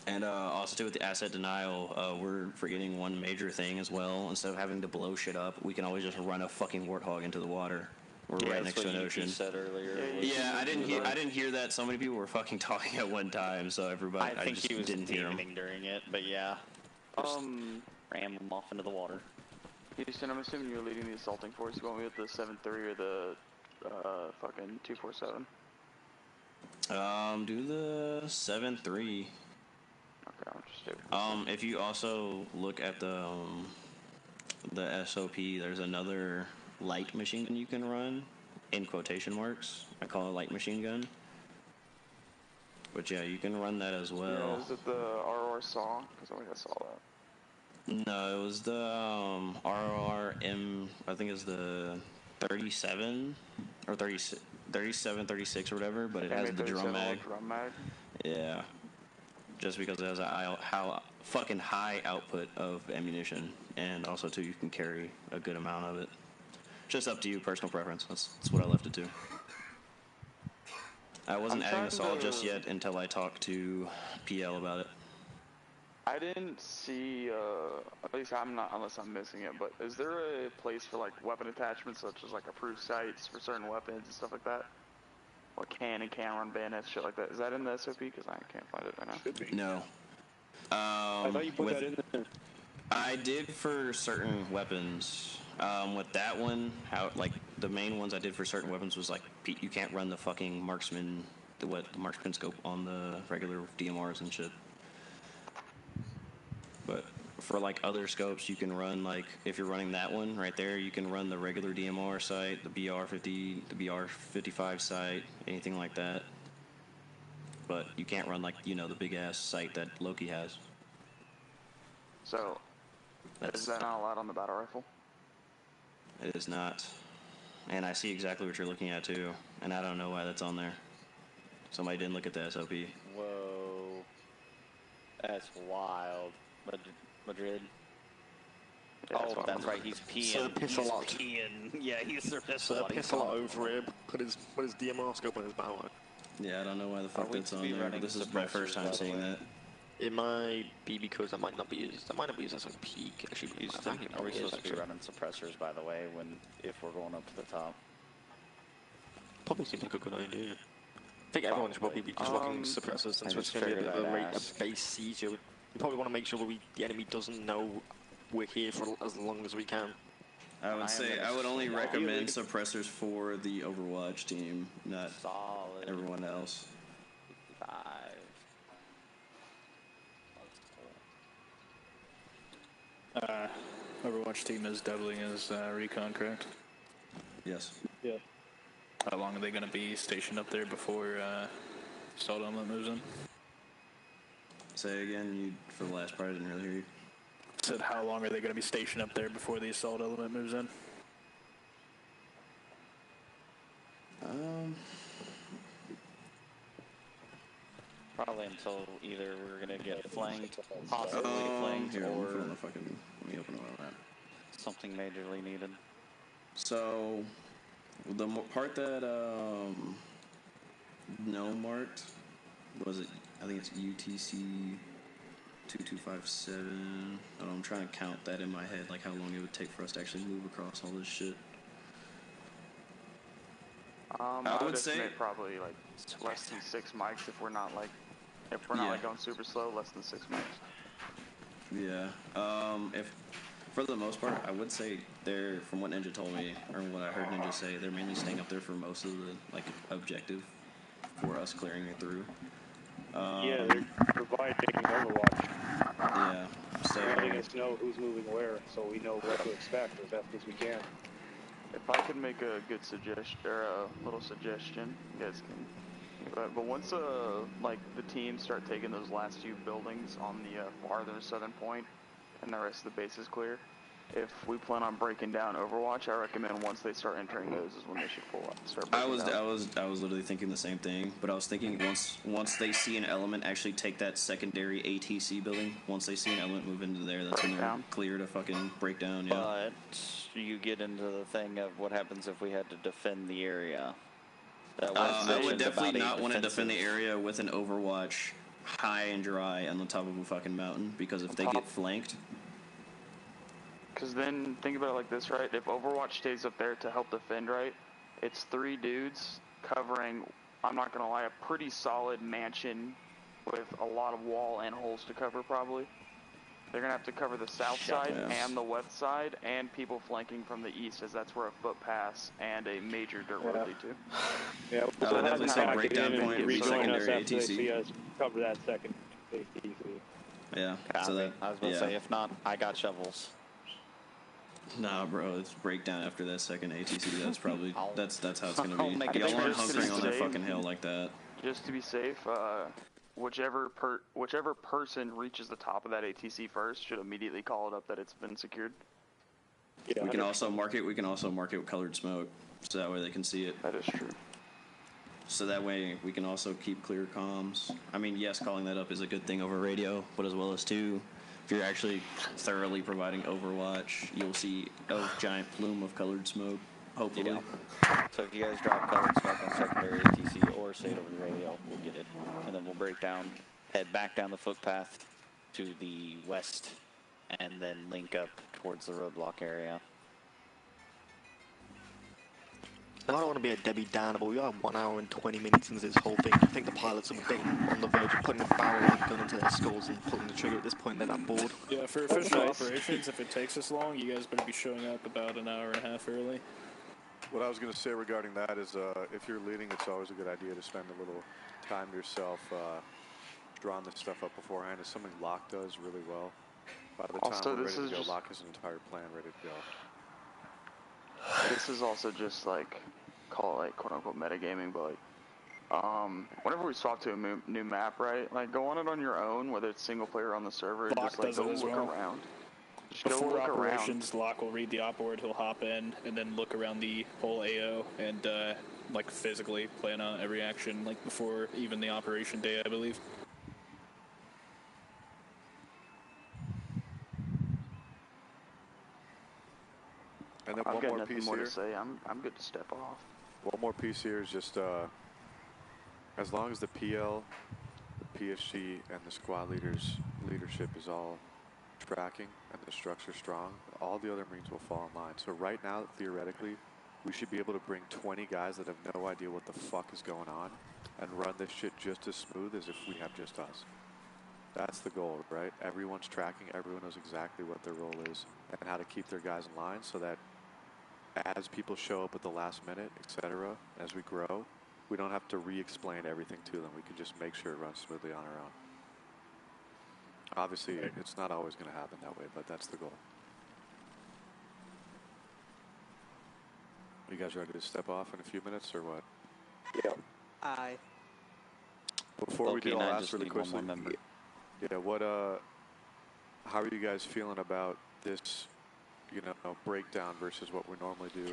And also too with the asset denial, we're forgetting one major thing as well. Instead of having to blow shit up, we can always just run a fucking warthog into the water. We're right next to an ocean. Said earlier. Yeah, I didn't hear that. So many people were fucking talking at one time, so everybody. I think just he was didn't hear him during it, but yeah. Ram him off into the water. Houston, I'm assuming you're leading the assaulting force. You want me with the 7-3 or the fucking 247? Do the 7-3. Okay, I'll just do it. If you also look at the SOP, there's another light machine gun you can run, in quotation marks. I call it light machine gun. But yeah, you can run that as well. Yeah, is it the RR SAW? Because I think I saw that. No, it was the RRM, I think it's the 37 or 37, 36 or whatever, but it has the drum mag. Yeah. Just because it has a fucking high output of ammunition, and also too you can carry a good amount of it. Just up to you, personal preference. That's what I left it to. I wasn't adding assault just yet until I talked to PL about it. I didn't see, at least I'm not, unless I'm missing it, but is there a place for like weapon attachments such as like approved sights for certain weapons and stuff like that? Like cannon run bayonets, shit like that. Is that in the SOP? Because I can't find it right now. Should be. No. I thought you put that in there. I did for certain weapons. With that one, like the main ones I did for certain weapons was like you can't run the fucking marksman, the marksman scope on the regular DMRs and shit. But for like other scopes, you can run like if you're running that one right there, you can run the regular DMR sight, the BR50, the BR55 sight, anything like that. But you can't run like the big ass sight that Loki has. So, Is that not allowed on the battle rifle? It is not. And I see exactly what you're looking at too, and I don't know why that's on there. Somebody didn't look at the SOP. Whoa. That's wild. Madrid. Yeah, oh, that's right, he's peeing. Sir Piss-a-lot. He's peeing. Yeah, he's Sir Sir Piss-a-lot. Piss-a-lot over here. Put his DMR scope on his battle line. Yeah, I don't know why the fuck that's on there, but this is my first time seeing that. It might be because that might not be used. That might not be used as a peak. Actually, Are we supposed to be running suppressors, by the way, if we're going up to the top? Probably seems like a good idea. I think everyone should probably be just rocking suppressors since it's going to be a base siege. You probably want to make sure that the enemy doesn't know we're here for as long as we can. I would say I would only recommend suppressors for the Overwatch team, not everyone else. 5. Overwatch team is doubling as recon, correct? Yes. Yeah. How long are they going to be stationed up there before assault element moves in? Say again, for the last part, I didn't really hear you. Said how long are they going to be stationed up there before the assault element moves in? Probably until either we're going to get flanked, possibly flanked, here, or let me open all that. something majorly needed. So, the part that no marked, was it? I think it's UTC 2257. I'm trying to count that in my head, like how long it would take for us to actually move across all this shit. I would say probably like less than 6 mics if we're not like going super slow. Less than 6 mics. Yeah. If for the most part, I would say they're, from what Ninja told me or what I heard Ninja say, they're mainly staying up there for most of the objective for us clearing it through. Yeah, they're providing Overwatch. Yeah. So letting us know who's moving where, so we know what to expect as best as we can. If I could make a good suggestion, or a little suggestion, you guys can. But once like the teams start taking those last few buildings on the farther southern point, and the rest of the base is clear, if we plan on breaking down Overwatch, I recommend once they start entering those is when they should pull up. I was literally thinking the same thing, but I was thinking once they see an element actually take that secondary ATC building, once they see an element move into there, that's when they're clear to fucking break down. Yeah. But you get into the thing of what happens if we had to defend the area. I would definitely not want to defend the area with an Overwatch high and dry on the top of a fucking mountain, because if they get flanked. Because then, think about it like this, right? If Overwatch stays up there to help defend, right, it's 3 dudes covering, I'm not going to lie, a pretty solid mansion with a lot of wall and holes to cover, probably. They're going to have to cover the south side and the west side, and people flanking from the east, as that's where a footpass and a major dirt road lead to. Yeah, I would definitely say breakdown point of secondary ATC. See us cover that second ATC. Yeah. So that, I was going to say, if not, I got shovels. Nah, bro, it's breakdown after that second ATC. That's probably that's how it's gonna be. Make Y'all aren't hunkering on that fucking hill like that. Just to be safe, whichever person reaches the top of that ATC first should immediately call it up that it's been secured. Yeah, we can also mark it. We can also mark it with colored smoke, so that way they can see it. That is true. So that way we can also keep clear comms. I mean, yes, calling that up is a good thing over radio, but as well as too, if you're actually thoroughly providing Overwatch, you'll see a giant plume of colored smoke, hopefully. Yeah. So if you guys drop colored smoke on secondary ATC or say it over the radio, we'll get it. And then we'll break down, head back down the footpath to the west, and then link up towards the roadblock area. I don't want to be a Debbie Downer, but we are 1 hour and 20 minutes into this whole thing. I think the pilots are on the verge of putting a barrel of gun into their skulls and pulling the trigger at this point. They're that bored. Yeah, for official operations, if it takes this long, you guys better be showing up about an hour and a half early. What I was going to say regarding that is if you're leading, it's always a good idea to spend a little time yourself drawing this stuff up beforehand, as something Locke does really well. By the time we're ready to go, Locke has an entire plan ready to go. This is also just like, call it like quote-unquote metagaming, but like, whenever we swap to a new map, right, like go on it on your own, whether it's single player or on the server, and just like go look around. Just go Before look operations, Locke will read the op board, he'll hop in, and then look around the whole AO and, like, physically plan out every action, like, before even the operation day, I believe. And then I've one got more nothing piece more here. to say. I'm good to step off. One more piece here is just, as long as the PL, the PSG, and the squad leadership is all tracking and the structure strong, all the other Marines will fall in line. So right now, theoretically, we should be able to bring 20 guys that have no idea what the fuck is going on and run this shit just as smooth as if we have just us. That's the goal, right? Everyone's tracking, everyone knows exactly what their role is and how to keep their guys in line so that as people show up at the last minute, etc., as we grow, we don't have to re-explain everything to them. We can just make sure it runs smoothly on our own. Obviously, it's not always going to happen that way, but that's the goal. You guys ready to step off in a few minutes, or what? Yeah. Aye. Before we do, and I'll I ask just really need one quickly. more member. Yeah, how are you guys feeling about this, you know, breakdown versus what we normally do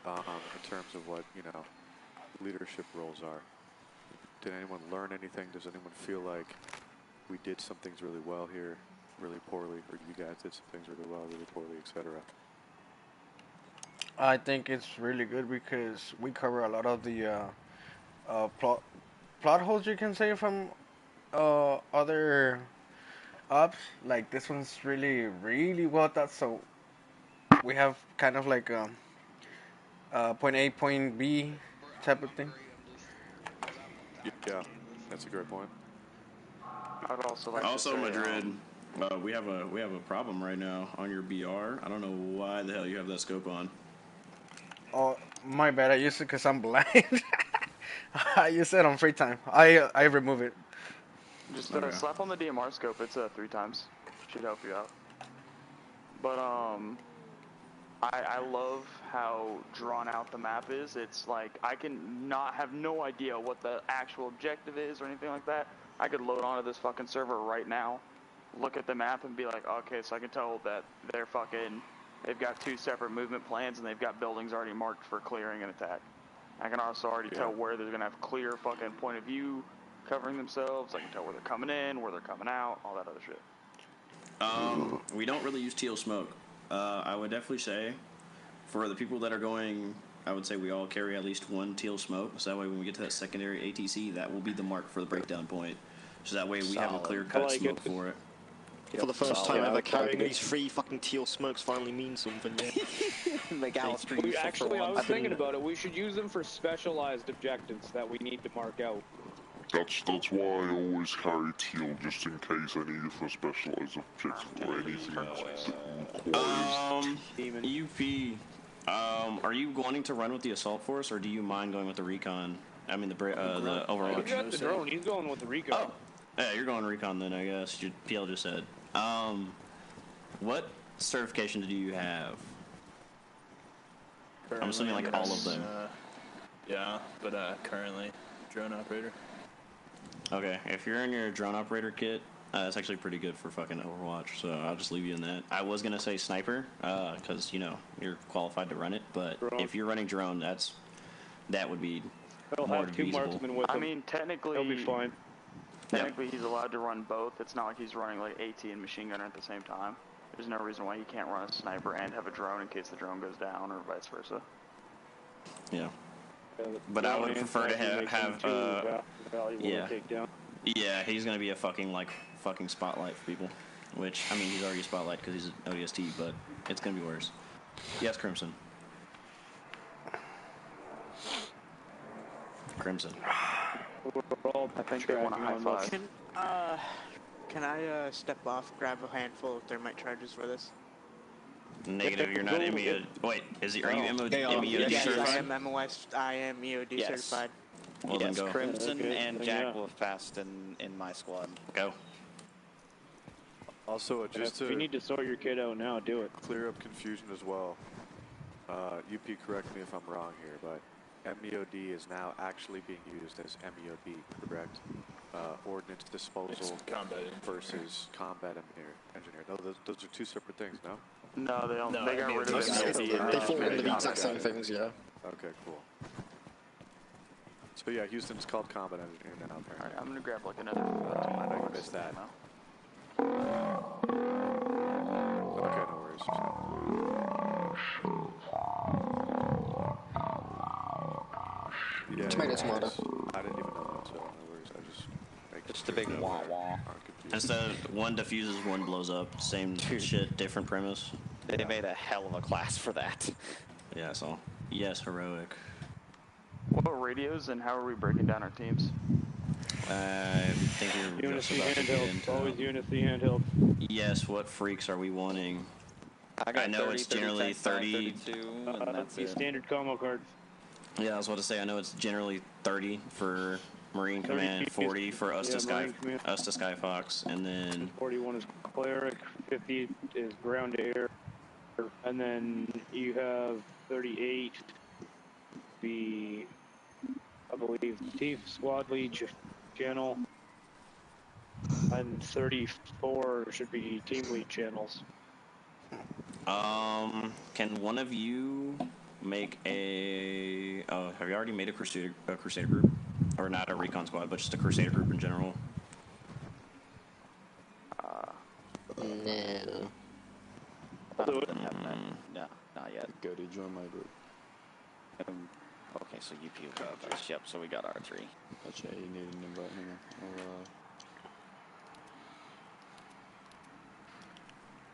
in terms of what, you know, leadership roles are? Did anyone learn anything? Does anyone feel like we did some things really well here, really poorly, or you guys did some things really well, really poorly, etc.? I think it's really good because we cover a lot of the plot holes, you can say, from other ops. Like this one's really well thought. So we have kind of like point A, point B type of thing. Yeah, that's a great point. I'd also like also, to say, Madrid, we have a problem right now on your BR. I don't know why the hell you have that scope on. Oh, my bad. I used it because I'm blind. I use it on free time. I remove it. Just slap on the DMR scope. It's 3 times. Should help you out. But I love how drawn out the map is. It's like I can not have no idea what the actual objective is or anything like that. I could load onto this fucking server right now, look at the map, and be like, okay, so I can tell that they've got 2 separate movement plans and they've got buildings already marked for clearing and attack. I can also already tell where they're gonna have clear fucking point of view covering themselves. I can tell where they're coming in, where they're coming out, all that other shit. We don't really use teal smoke. I would definitely say, for the people that are going, I would say we all carry at least 1 teal smoke, so that way when we get to that secondary ATC, that will be the mark for the breakdown point. So that way we have a clear-cut smoke for it. For the first time ever, carrying these 3 fucking teal smokes finally means something, yeah. McAllister, Actually, I was thinking about it. We should use them for specialized objectives that we need to mark out. That's why I always carry teal, just in case I need it for specialized objective or anything requires. UP, are you wanting to run with the assault force, or do you mind going with the recon? I mean, the overall. You got the drone. He's going with the recon. Oh, yeah, you're going recon then, I guess. Your PL just said. What certification do you have? Currently, I'm assuming like all of them. Yeah, but currently drone operator. Okay, if you're in your drone operator kit, that's actually pretty good for fucking Overwatch, so I'll just leave you in that. I was gonna say sniper, because, you know, you're qualified to run it, but if you're running drone, that would be more feasible. I mean, technically, he'll be fine. Technically, he's allowed to run both. It's not like he's running like AT and machine gunner at the same time. There's no reason why he can't run a sniper and have a drone in case the drone goes down, or vice versa. Yeah. But I would prefer to have yeah, he's gonna be a fucking spotlight for people. Which, I mean, he's already a spotlight because he's an ODST, but it's gonna be worse. Yes, Crimson. Crimson. I think they want a high five. Can I step off, grab a handful of thermite charges for this? Negative, you're not MEO. Wait, are you MOD Yes, certified? I am EOD certified. Well, then go. Crimson and Jack Wolf passed in my squad. Go. Also, just to... If you need to sort your kid out now, do it. Clear up confusion as well. UP, correct me if I'm wrong here, but MEOD is now actually being used as MEOD, correct? ordnance disposal versus combat engineer. No, those are two separate things, no? No, they don't. They got rid of They fall under the exact same things, yeah. Okay, cool. So yeah, Houston's called combat engineer now, apparently. Alright, I'm gonna grab like another. I know you missed that. Okay, no worries. Yeah, Tomato. I didn't even know that, so no worries. I just a big wah wah. Instead of one diffuses, one blows up. Same shit, different premise. They made a hell of a class for that. Yeah, so yes, heroic. What radios and how are we breaking down our teams? I think you're just about to get into always Unity handheld. Yes, what freaks are we wanting? I know 30, it's generally 30. 32, and that's it. Standard combo cards. Yeah, I was about to say, I know it's generally 30 for Marine Command, 40 for us to Skyfox, and then 41 is cleric, 50 is ground to air, and then you have 38 be, I believe, Chief Squad Lead channel, and 34 should be Team Lead channels. Can one of you make a? Oh, have you already made a Crusader group, or not a recon squad, but just a Crusader group in general? No. No, not yet. Go to join my group. Okay, so UP got this. Yep, so we got R3. Gotcha, you need an invite. Hang on.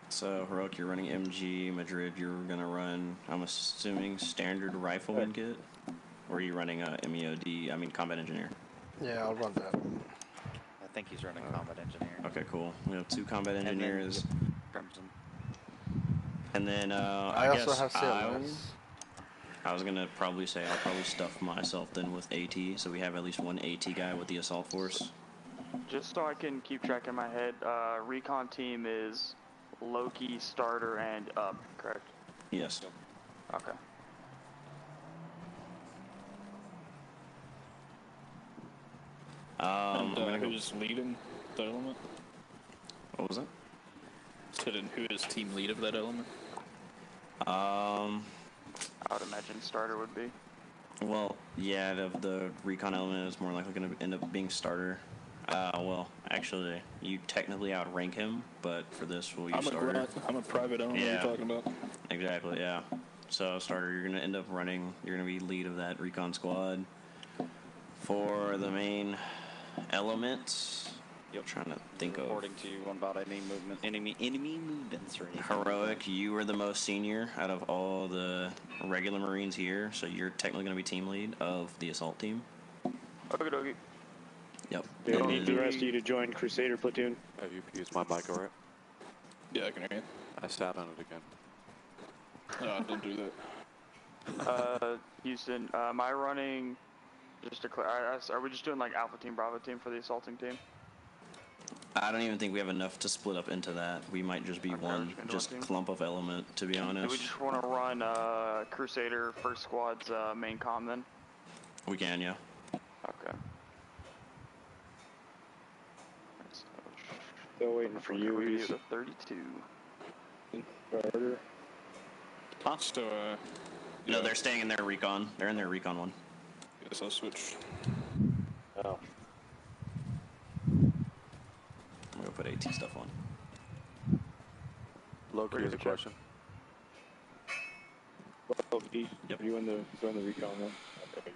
So, Heroic, you're running MG. Madrid, you're going to run, I'm assuming, standard rifleman kit? Or are you running a MEOD, combat engineer? Yeah, I'll run that. I think he's running combat engineer. Okay, cool. We have 2 combat engineers. Crimson. And then, I also have CLS. I was going to probably say I'll probably stuff myself then with AT, so we have at least one AT guy with the assault force. Just so I can keep track in my head, recon team is Loki, starter, and up, correct? Yes. Okay. Who's leading the element? What was it? Who is team lead of that element? I would imagine starter would be. Well, yeah, the recon element is more likely going to end up being starter. Well, actually, you technically outrank him, but for this, we'll use starter. I'm a private owner. Yeah. What are you talking about? Exactly, yeah. So, starter, you're going to end up running, you're going to be lead of that recon squad. For the main elements, you're trying to think Reporting to you about enemy movements or anything. Heroic, you are the most senior out of all the regular Marines here, so you're technically going to be team lead of the assault team. Okie dokie. Yep. They don't need the rest of you to join Crusader platoon. Have you used my mic alright? Yeah, I can hear you. I sat on it again. No, don't do that. Houston, am I running, just to clear, are we just doing like Alpha Team, Bravo Team for the assaulting team? I don't even think we have enough to split up into that. We might just be one just clump of element, to be honest. Do we just want to run Crusader First Squad's main comm then? We can, yeah. Okay. Still waiting for you. He's a 32. Starter. Huh? So, No, they're staying in their recon. They're in their recon one. Guess I'll switch. Oh. I'm going to put AT stuff on. Loki has a question. Loki, yep. You in the recon one? Okay.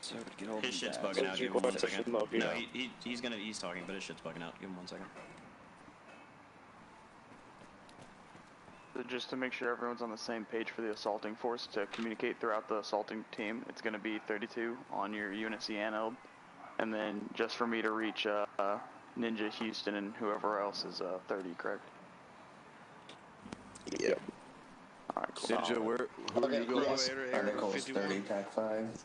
So to get hold His of shit's that. bugging out. Give him 1 second. Loki, No, he's talking, but his shit's bugging out. Give him 1 second. So just to make sure everyone's on the same page for the assaulting force to communicate throughout the assaulting team, it's going to be 32 on your UNSC anode, and then just for me to reach Ninja, Houston, and whoever else is 30, correct? Yep. Alright, cool. Ninja, who are you going Yes. Articles 30, TAC 5.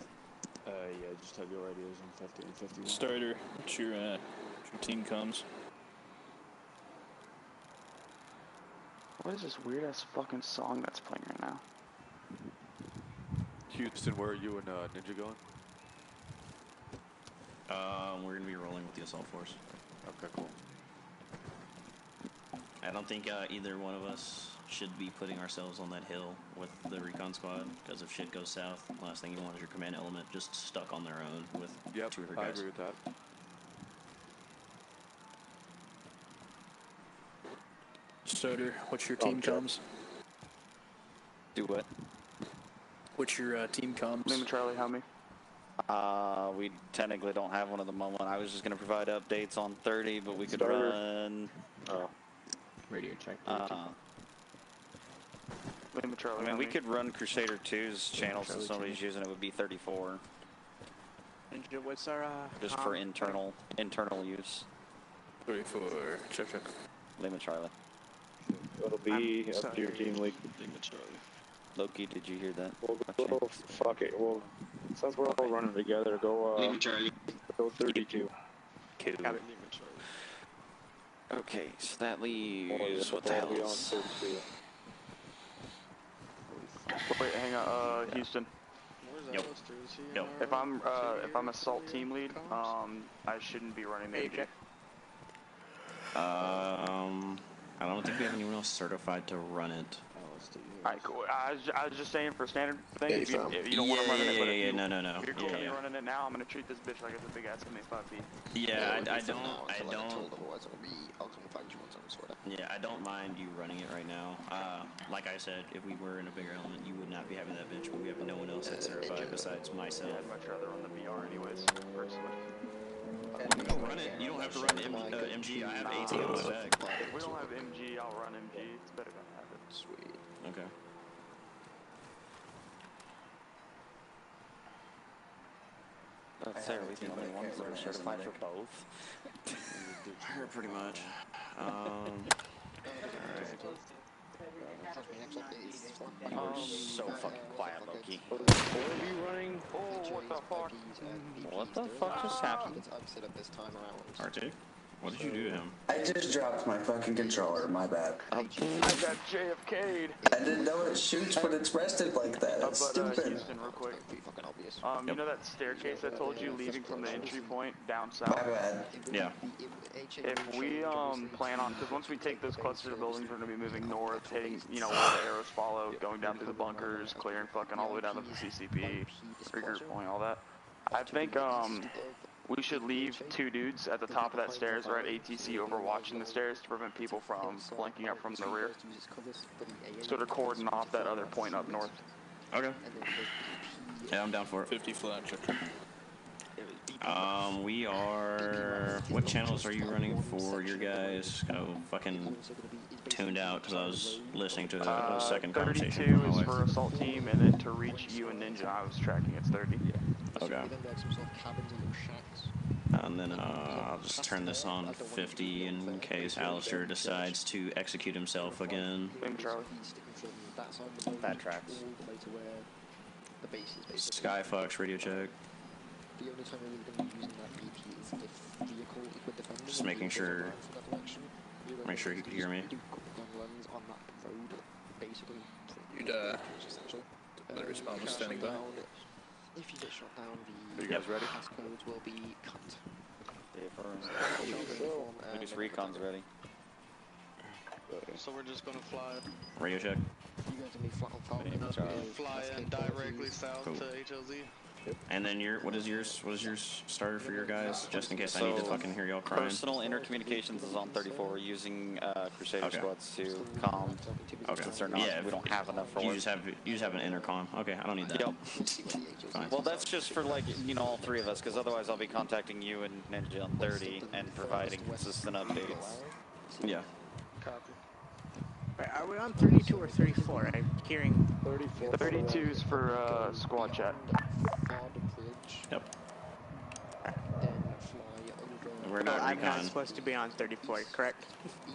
Yeah, just have your radios on 50 and 51. Starter, what's your team comms? What is this weird ass fucking song that's playing right now? Houston, where are you and Ninja going? We're gonna be rolling with the assault force. Okay, cool. I don't think either one of us should be putting ourselves on that hill with the recon squad, because if shit goes south, the last thing you want is your command element just stuck on their own with 200 guys. I agree with that. Stoder, what's your team comms? Do what? What's your team comms? Lima Charlie, help me. We technically don't have one at the moment. I was just going to provide updates on 30, but we could Starter. run... Radio check. Lima Charlie, I mean, help we me. could run Crusader 2's channel, so somebody's using it would be 34. Ninja, what's our Just for internal use. 34. Check. Lima Charlie. It'll be up to your team lead. Loki, did you hear that? Well, fuck it. Well, since we're all running together, go 32. Cool. Okay, so that leaves what the hell else? Wait, hang on, Houston. Yep. If I'm assault team lead, I shouldn't be running the MG. I don't think we have anyone else certified to run it. Alright, cool. I was just saying for standard thing, if you don't want to run it, but if you're cool with me running it now, I'm gonna treat this bitch like it's a big ass 75 feet. Yeah, I don't mind you running it right now. Like I said, if we were in a bigger element, you would not be having that bitch, but we have no one else that's certified besides myself. Yeah, I'd much rather run the BR anyways, personally. You don't run it. You don't have to run MG. I have AT on my bag. If we don't have MG, I'll run MG. It's better than have it. Sweet. Okay. That's there, we the only ones that are certified for both. Pretty much. You're so fucking quiet, Loki. What are you running? Oh, what the fuck? What the fuck just happened? RJ, what did you do to him? I just dropped my fucking controller, my bad. I got JFK'd. I didn't know it shoots when it's rested like that. That's stupid. Houston, real quick. You know that staircase I told you leaving from the entry point down south? My bad. Yeah. If we plan on, because once we take those cluster of buildings, we're gonna be moving north, hitting, where the arrows follow, going down through the bunkers, clearing fucking all the way down to the CCP, regroup point, all that. I think we should leave 2 dudes at the top of that stairs or at ATC overwatching the stairs to prevent people from flanking up from the rear. Sort of cordon off that other point up north. Okay. Yeah, I'm down for it. 50 flat. We are... What channels are you running for your guys? Kind of fucking tuned out because I was listening to a second conversation. 32 is for assault team, and then to reach you and Ninja, I was tracking it's 30. Okay. And then I'll just turn this on 50 in case Alistair decides to execute himself again. That tracks. Skyfox, radio check. The only time we're really going to be using that BP is if vehicle is with defenders. Just making sure. Make sure he can hear me. On that road, basically. You'd let respond with standing by. If you get shot down, Are you guys ready? passcodes will be cut. Lucas Recon's ready. So we're just gonna fly. Radio check. You guys will be flat on Falcon up and Fly in directly south to HLZ. And then what is yours starter for your guys? Just in case I need to fucking hear y'all crying. Personal intercommunications is on 34, using Crusader squads to comm. Okay. Since they're not, we don't have enough for you just have an intercom. Okay, I don't need that. Yep. Fine. Well, that's just for all 3 of us, because otherwise I'll be contacting you and Ninja on 30 and providing consistent updates. Yeah. Copy. Wait, are we on 32 or 34? I'm hearing 34. 32 is for squad chat. Yep. We're not I'm not supposed to be on 34, correct?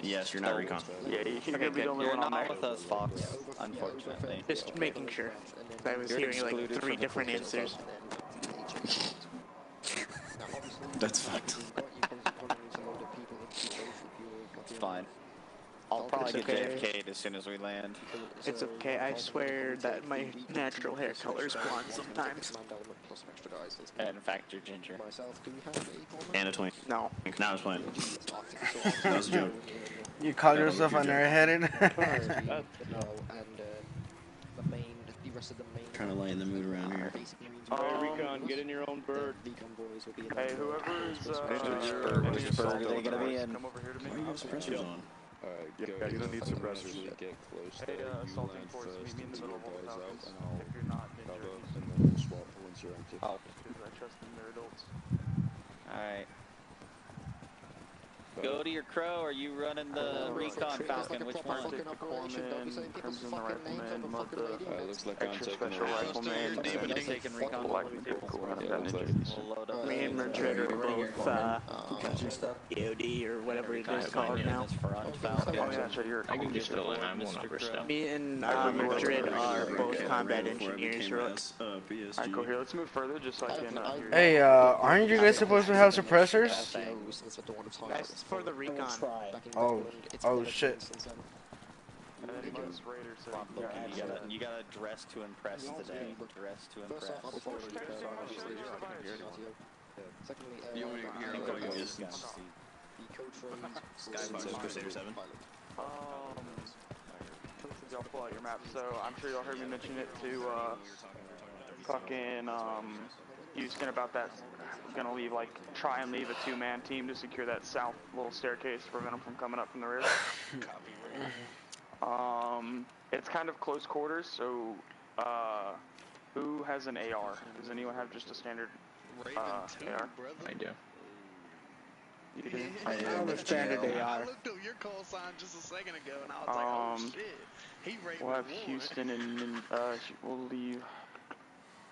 Yes, you're not recon. Yeah, you're gonna be the only one on there. With us, Fox, unfortunately. Just making sure. I was hearing like 3 different answers. That's fucked. It's fine. I'll probably get JFK'd as soon as we land. It's okay, I swear that my natural hair color is blonde sometimes. And in fact, you're ginger. And a twink. No. Now I was playing. That was a joke. You call yourself an airheaded? Trying to lighten the mood around here. Recon, get in your own bird. Hey, whoever's which bird are they gonna be in? come over here to me. Why do you have suppressors on? Yeah, you don't need suppressors. Hey, assaulting force, meet me in the middle of all the houses. If you're not ninja, and then we'll swap once you're empty. because I trust them, they're adults. Alright. Go to your crow, or are you running the Recon Falcon? Which one? Corpsman, Crimson Rifleman, Mud looks like I'm Extra taking Special Recon. Rifleman, I'm taking Recon. Me and Madrid are both EOD or whatever it is called now. I can just go in. I'm 100%. Me and Madrid are both combat engineers. Alright, cool. Here, let's move further just so I can hear you. Hey, aren't you guys supposed to have suppressors? That's for the Recon. Oh shit. And then most Raiders are You gotta dress to impress today. Dress to impress. Skybox Crusader 7. Since y'all pull out your map, so I'm sure y'all heard me mention it to fucking Houston about that. Gonna leave, like, try and leave a two-man team to secure that south little staircase to prevent them from coming up from the rear. It's kind of close quarters, so who has an AR? Does anyone have just a standard AR? I do. You do? I have a standard AR. I looked up your call sign just a second ago, and I was like, oh shit. He rated We'll have Houston and we'll leave.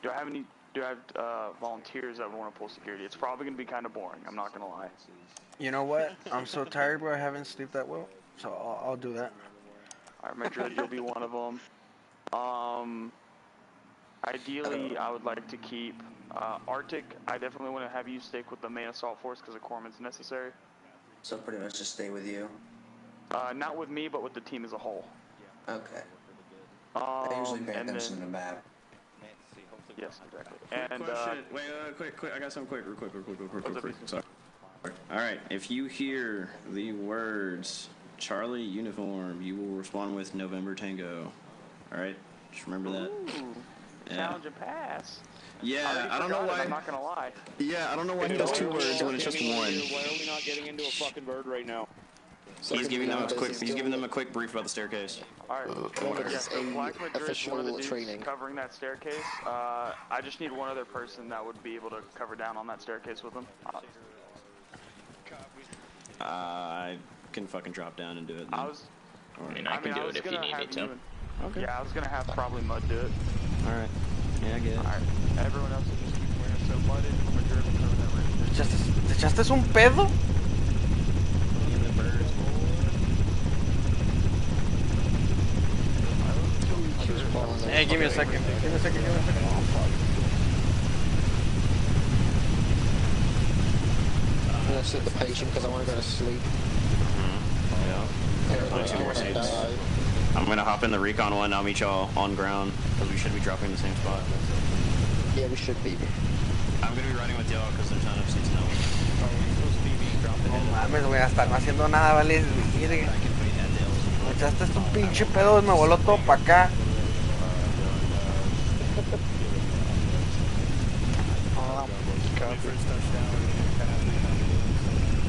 Do I have volunteers that want to pull security? It's probably gonna be kind of boring. I'm not gonna lie. You know what? I'm so tired, bro. I haven't slept that well, so I'll do that. Alright, Madrid, you'll be one of them. Ideally, I would like to keep Arctic. I definitely want to have you stick with the main assault force because the corpsman's necessary. So pretty much just stay with you. Not with me, but with the team as a whole. Okay. I usually pay and attention then, to the map. Yes, exactly. And wait, quick. I got something quick. Sorry. All right. If you hear the words Charlie Uniform, you will respond with November Tango. All right. Just remember that. Yeah. Challenge and pass. Yeah, I don't know why. I'm not gonna lie. Yeah, I don't know why he does 2 words when it's just 1. Why are we not getting into a fucking bird right now? He's giving them a quick brief about the staircase. Alright, so Black Madrid's one of the dudes covering that staircase. I just need one other person that would be able to cover down on that staircase with him. I can fucking drop down and do it. I can do it if you need me to. Okay. Yeah, I was gonna have probably Mud do it. Alright. Yeah, I get it. Alright. Everyone else will just keep wearing so Mud and Madrid will cover that ridge. ¿Te echaste un pedo? Hey, give me a second. Oh, fuck. I'm gonna sit the patient because I want to go to sleep. Yeah. 2 more seats. I'm gonna hop in the Recon one. I'll meet y'all on ground because we should be dropping in the same spot. Yeah, we should be. I'm gonna be riding with y'all because there's not enough seats now. No mames, güey, hasta no haciendo nada, vale. Me echaste un pinche pedo y me voló todo para acá.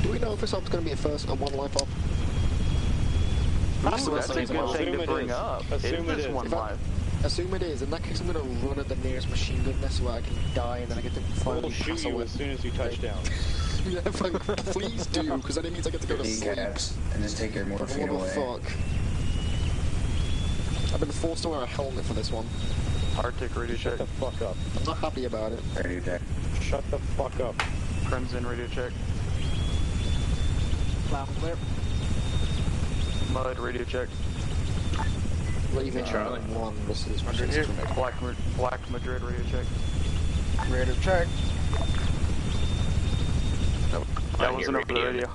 Do we know if this op's going to be a first and 1 life op? That's a good thing to bring up. Assume it is 1 life. Assume it is. In that case, I'm going to run at the nearest machine gun nest where I can die and then I get to finally shoot you as soon as you touch down. Yeah, please do, because then it means I get to go to sleep. And just take your morphine away. Fuck. I've been forced to wear a helmet for this one. Arctic, radio check. Shut the fuck up. I'm not happy about it. Radio check. Shut the fuck up. Crimson, radio check. Loud and clear. Mud, radio check. Leaving Charlie 1, this is Black Madrid, radio check. Radio check. That wasn't over the radio.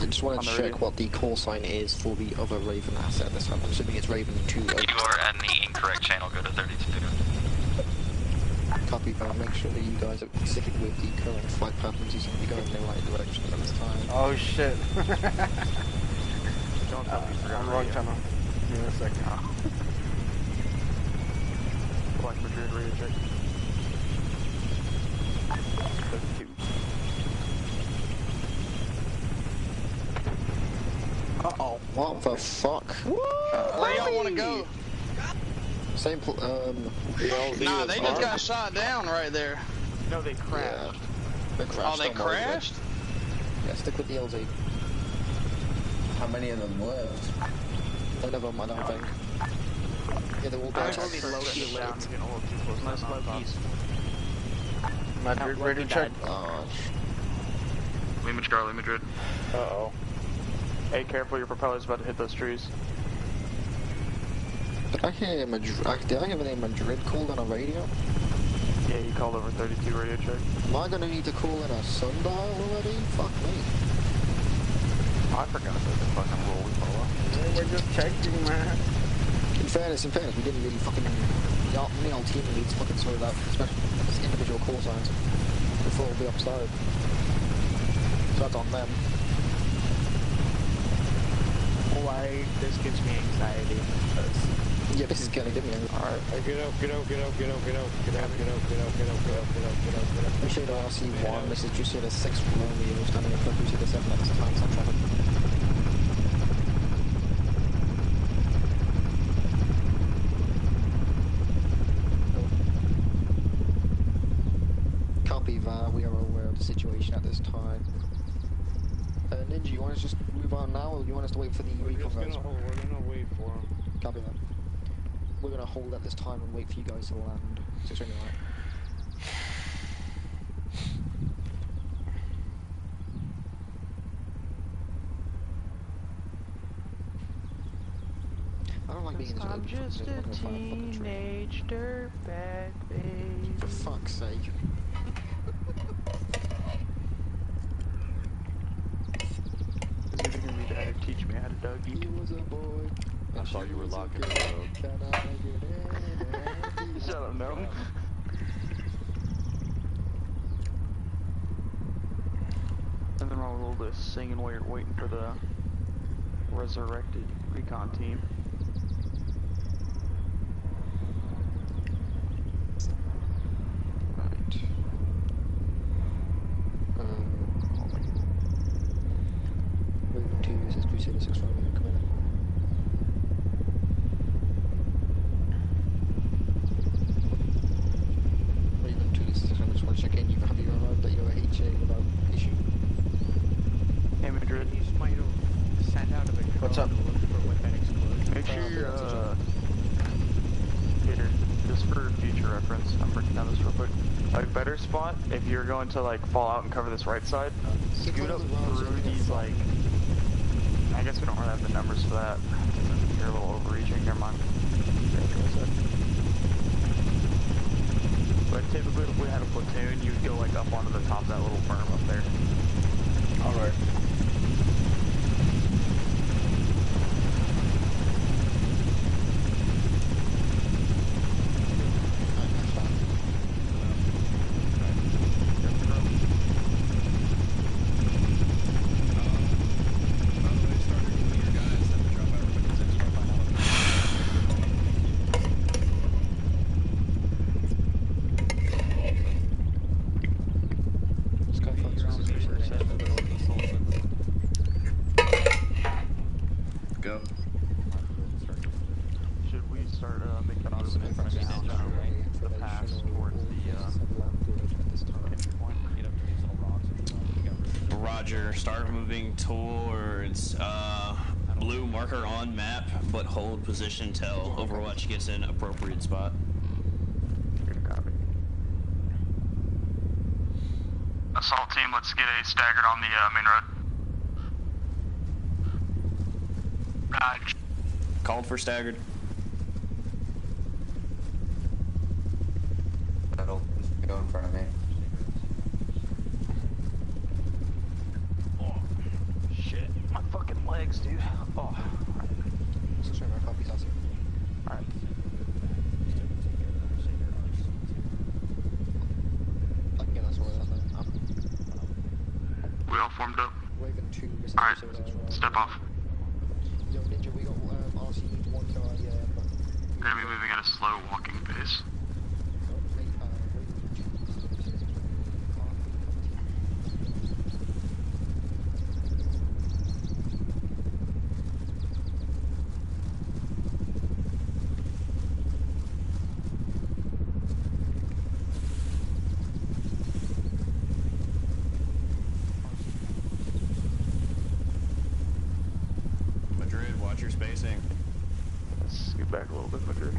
I just wanted to check what the call sign is for the other Raven asset this time. I'm assuming it's Raven 2. You are in the incorrect channel, go to 32. Copy that, make sure that you guys are sticking with the current flight patterns. You seem to be going in the right direction at this time. Oh shit. Don't tell me you forgot I'm wrong channel. Give me a second. Black Madrid radio check. 32. Uh-oh. What the fuck? Where y'all want to go? Same Nah, they just got shot down right there. No, they crashed. Yeah. They crashed. Oh, they crashed? Yeah, stick with the LZ. How many of them lived? None of them, I don't think. Yeah, they're all dead. Nice Loki's. Madrid, ready to check. Lima Charlie, Madrid. Uh-oh. Hey, careful, your propeller's about to hit those trees. Did I hear the name Madrid called on a radio? Yeah, you called over 32 radio check. Am I gonna need to call in a sundial already? Fuck me. Oh, I forgot about the fucking rule we follow. We're just checking, man. In fairness, we didn't really fucking... Me and our team leads fucking sorted out individual call signs before we upside. So that's on them. Why this gives me anxiety. Yeah, this is gonna give me Alright, get up. Appreciate RC1, this is just the 6 Romeo standing in front of the 7 at this time, some traffic. Copy that, we are aware of the situation at this time. Ninja, you want us to just move on now, or you want us to wait for the recon guys? We're gonna wait for them. Copy that. We're gonna hold at this time and wait for you guys to land. So it's only right. I don't like being in this I'm just a teenage dirtbag, baby. For fuck's sake. Teach me how to Dougie. You was a boy. I saw you were locking the road. Shut up, no. And then I'll roll this singing while you're waiting for the resurrected recon team. Moving to says Crusader 6 Romeo, come in. Moving to 6 Romeo, just want to check in. Have you arrived at your HA without issue? Hey, Madrid. You might have sent out a big What's up? Make sure you're, Peter, just for future reference, I'm breaking down this real quick. Like, better spot, if you're going to, like, fall out and cover this right side, scoot up through these, like, I guess we don't really have the numbers for that. You're a little overreaching, never mind. But typically, if we had a platoon, you'd go, like, up onto the top of that little berm up there. Alright. Go. Should we start making movement down the pass towards the entry point? Roger. Start moving towards blue marker on map, but hold position till Overwatch gets an appropriate spot. Good copy. Assault team, let's get a staggered on the main road. Called for staggered. That'll go in front of me. Oh, shit. formed up. Raven 2. Alright, step off. Yo, Ninja, we got RC1 guy, We're gonna be moving at a slow walking pace. Madrid, watch your spacing. Let's scoot back a little bit, Madrid.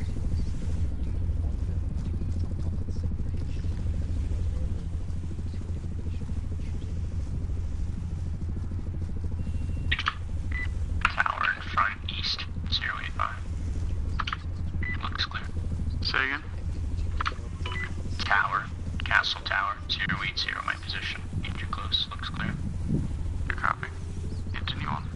Tower, front east, 085. Looks clear. Say again? Tower, Castle Tower, 080, my position. Need you close, looks clear. Good copy. Continue on.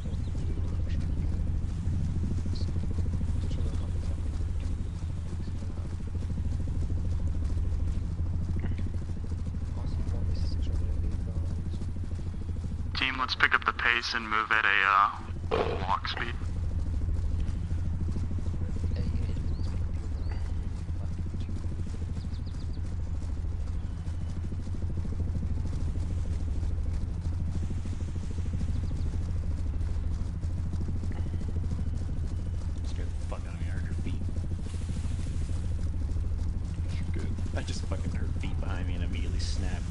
Team, let's pick up the pace and move at a walk speed. Scared the fuck out of me. I heard your feet. Good. I just fucking heard feet behind me and immediately snapped.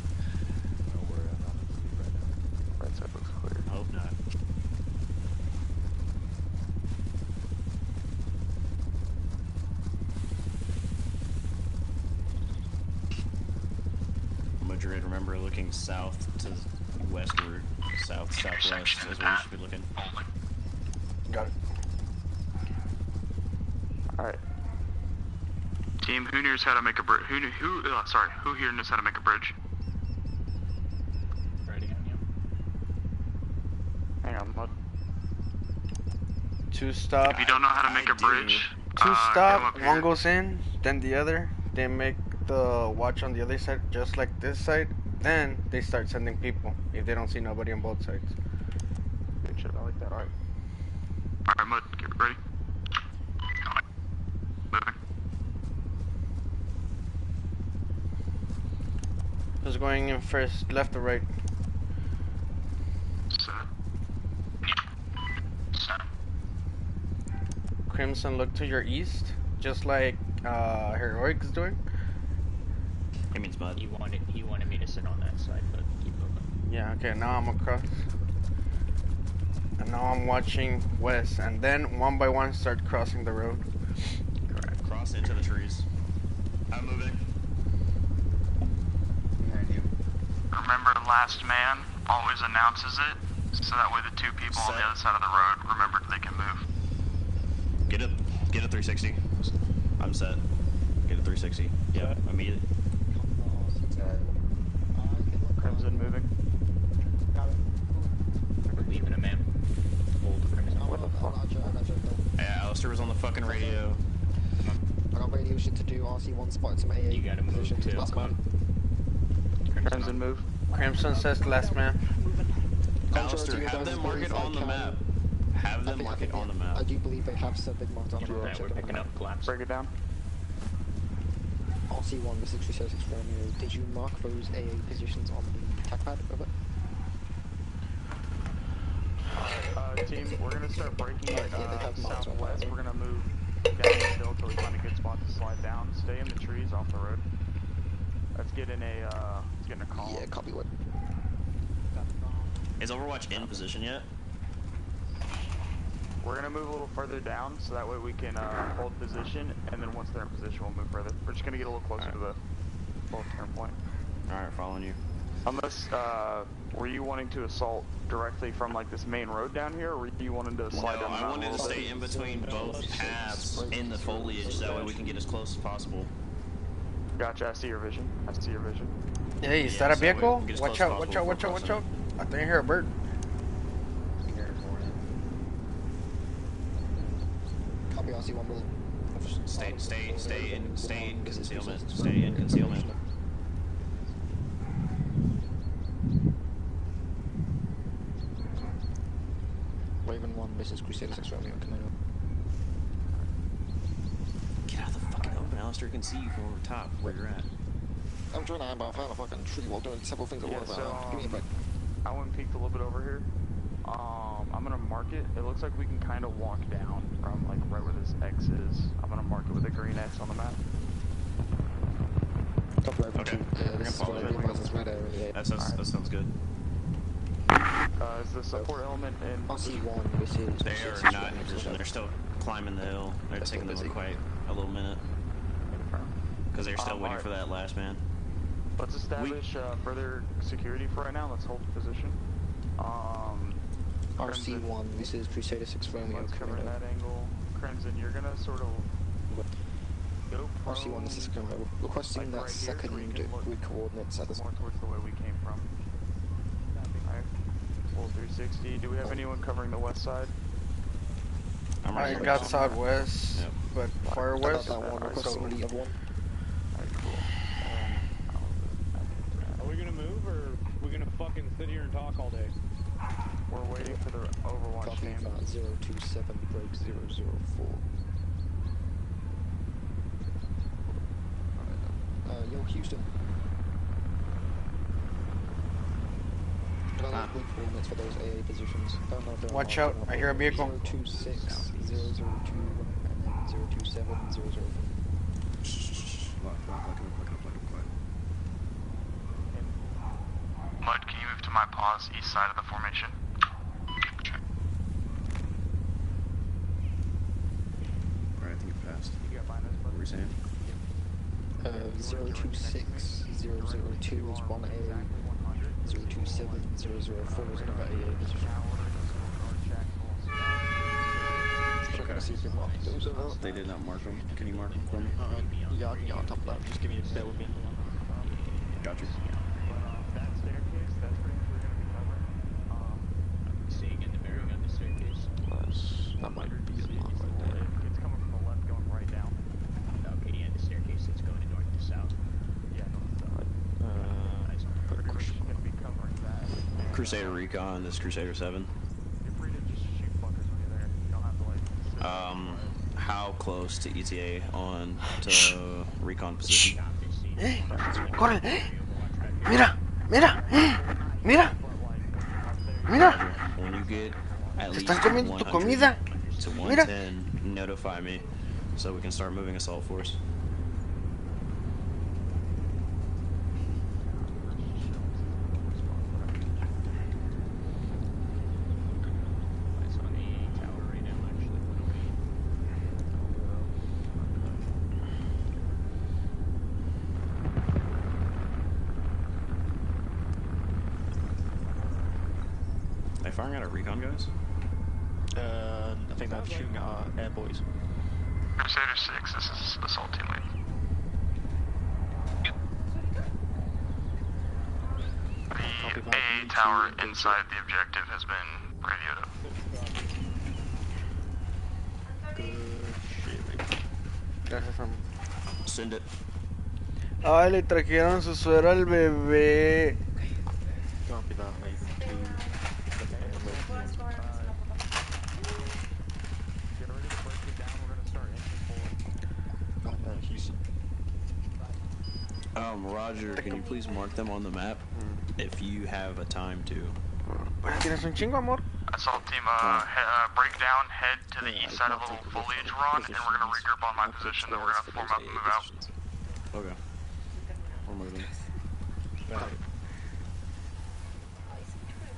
Don't worry, I'm not asleep right now. Right side looks clear. I hope not. Madrid, remember looking south to westward, southwest is where you should be looking. Got it. Alright. Team, who knows how to make a bridge? Who here knows how to make a bridge? Ready on you. Hang on, bud. Two stop. If you don't know how to make a bridge, Two come stop, up one here. goes in, then the other. They make the watch on the other side, just like this side. Then they start sending people if they don't see nobody on both sides. Good shit, I like that. Alright. Alright, Mud, get ready. Moving. Who's going in first, left or right? Set. Set. Crimson, look to your east, just like Heroic's doing. He means Mud. He wanted me to sit on that side, but keep moving. Yeah, okay, now I'm across. And now I'm watching west, and then one by one start crossing the road. Correct. Cross into the trees. I'm moving. Behind you. Remember, last man always announces it, so that way the two people on the other side of the road remember they can move. Get a 360. I'm set. Get a 360. Yeah, immediately. Crimson moving. We're leaving a man. Hold the Crimson. What the fuck? Yeah, Alistair was on the fucking radio. I got radio shit to do. RC1 spot some AA. You gotta move too. Last man. Crimson move. Crimson says last man. Alistair, have them mark it on the map. Have them mark it on the map. I do believe they have said they've marked on the map. We're picking up collapse. Break it down. RC1 with 6306 Romeo, did you mark those AA positions on the attack pad of it? Team, we're gonna start breaking it marked southwest. We're gonna move down the hill till we find a good spot to slide down. Stay in the trees off the road. Let's get in a column. Yeah, copy what? Is Overwatch in position yet? We're gonna move a little further down so that way we can hold position, and then once they're in position, we'll move further. We're just gonna get a little closer to the full turn point. Alright, following you. Unless, were you wanting to assault directly from like this main road down here, or were you wanting to slide down the I mountain wanted a to little stay bit? in between both paths in the foliage, that way we can get as close as possible. Gotcha, I see your vision. I see your vision. Hey, is Yeah, that a so we vehicle? can get as Watch close as out, watch possible out, watch before out, watch out. I think I hear a bird. Copy RC1 will Stay in concealment. Stay in concealment. Raven 1, this is Crusader 6 Romeo coming up. Get out of the fucking open, Alistair can see you from over top where you're at. I'm trying to, but I found a fucking tree while doing several things at once. Give me a back. I went and peeked a little bit over here. I'm gonna mark it. It looks like we can kind of walk down from like right where this X is. I'm gonna mark it with a green X on the map. Top Raven 2. This is what everyone else is red area. That sounds good. Is the support element in position? RC1, this is... They are not in position. They're still climbing the hill. They're taking them quite a little minute. Because they're still waiting for that last man. Let's establish further security for right now. Let's hold the position. RC1, this is Crusader 6 Romeo coming up. That angle. Crimson, you're gonna sort of go prone. RC1, this is coming up. Requesting like that right second grid coordinates at the more towards the way we came from. Alright. Full 360. Do we have anyone covering the west side? I got southwest, but far west. That one, requesting the other one. Alright, cool. Are we gonna move, or are we gonna fucking sit here and talk all day? We're waiting for the Overwatch Copy game. 027 break 004. Yo, Houston. Can I have grid coordinates for those AA positions? Watch out, I hear a vehicle. 026, 002, and then 027, 004. Mud, can you move to my pause east side of the formation? Alright, I think it passed. What were you saying? 026, 002 is 1A, 027, 004 is another AA position. Okay. See if you mark those or not. They did not mark them. Can you mark them for me? Yeah, I can get on top of that. Just give me a bear with me. Got you. That staircase, that's pretty much we're gonna be covering. Seeing in the bearing on the staircase. That might be a mark right there. It's coming from the left, going right down. Okay, yeah, the staircase that's going north to south. Yeah, north to south. Pretty much gonna be covering that. Crusader Recon, this Crusader 7. You're free to just shoot fuckers when you're there. You don't have to like. How close to ETA on to recon position? Corre, mira, mira, mira, mira. When you get at least Están comiendo tu comida. to 110, notify me so we can start moving assault force. They firing at our recon guys? I think they're shooting at our air boys. Crusader 6, this is assault team lead. The AA tower inside the objective has been radioed up. Gracias, Sam. Send it. Ay, le trajeron su suero al bebé. Copy that, Raven 2. Get ready to break it down. We're gonna start inching forward. Houston. Roger, can you please mark them on the map if you have a time to? ¿Tienes un chingo, amor? Assault team, break down, head to the east side of the little foliage we're on, and we're gonna regroup on my position, then we're gonna form up and move out. Okay. We're moving.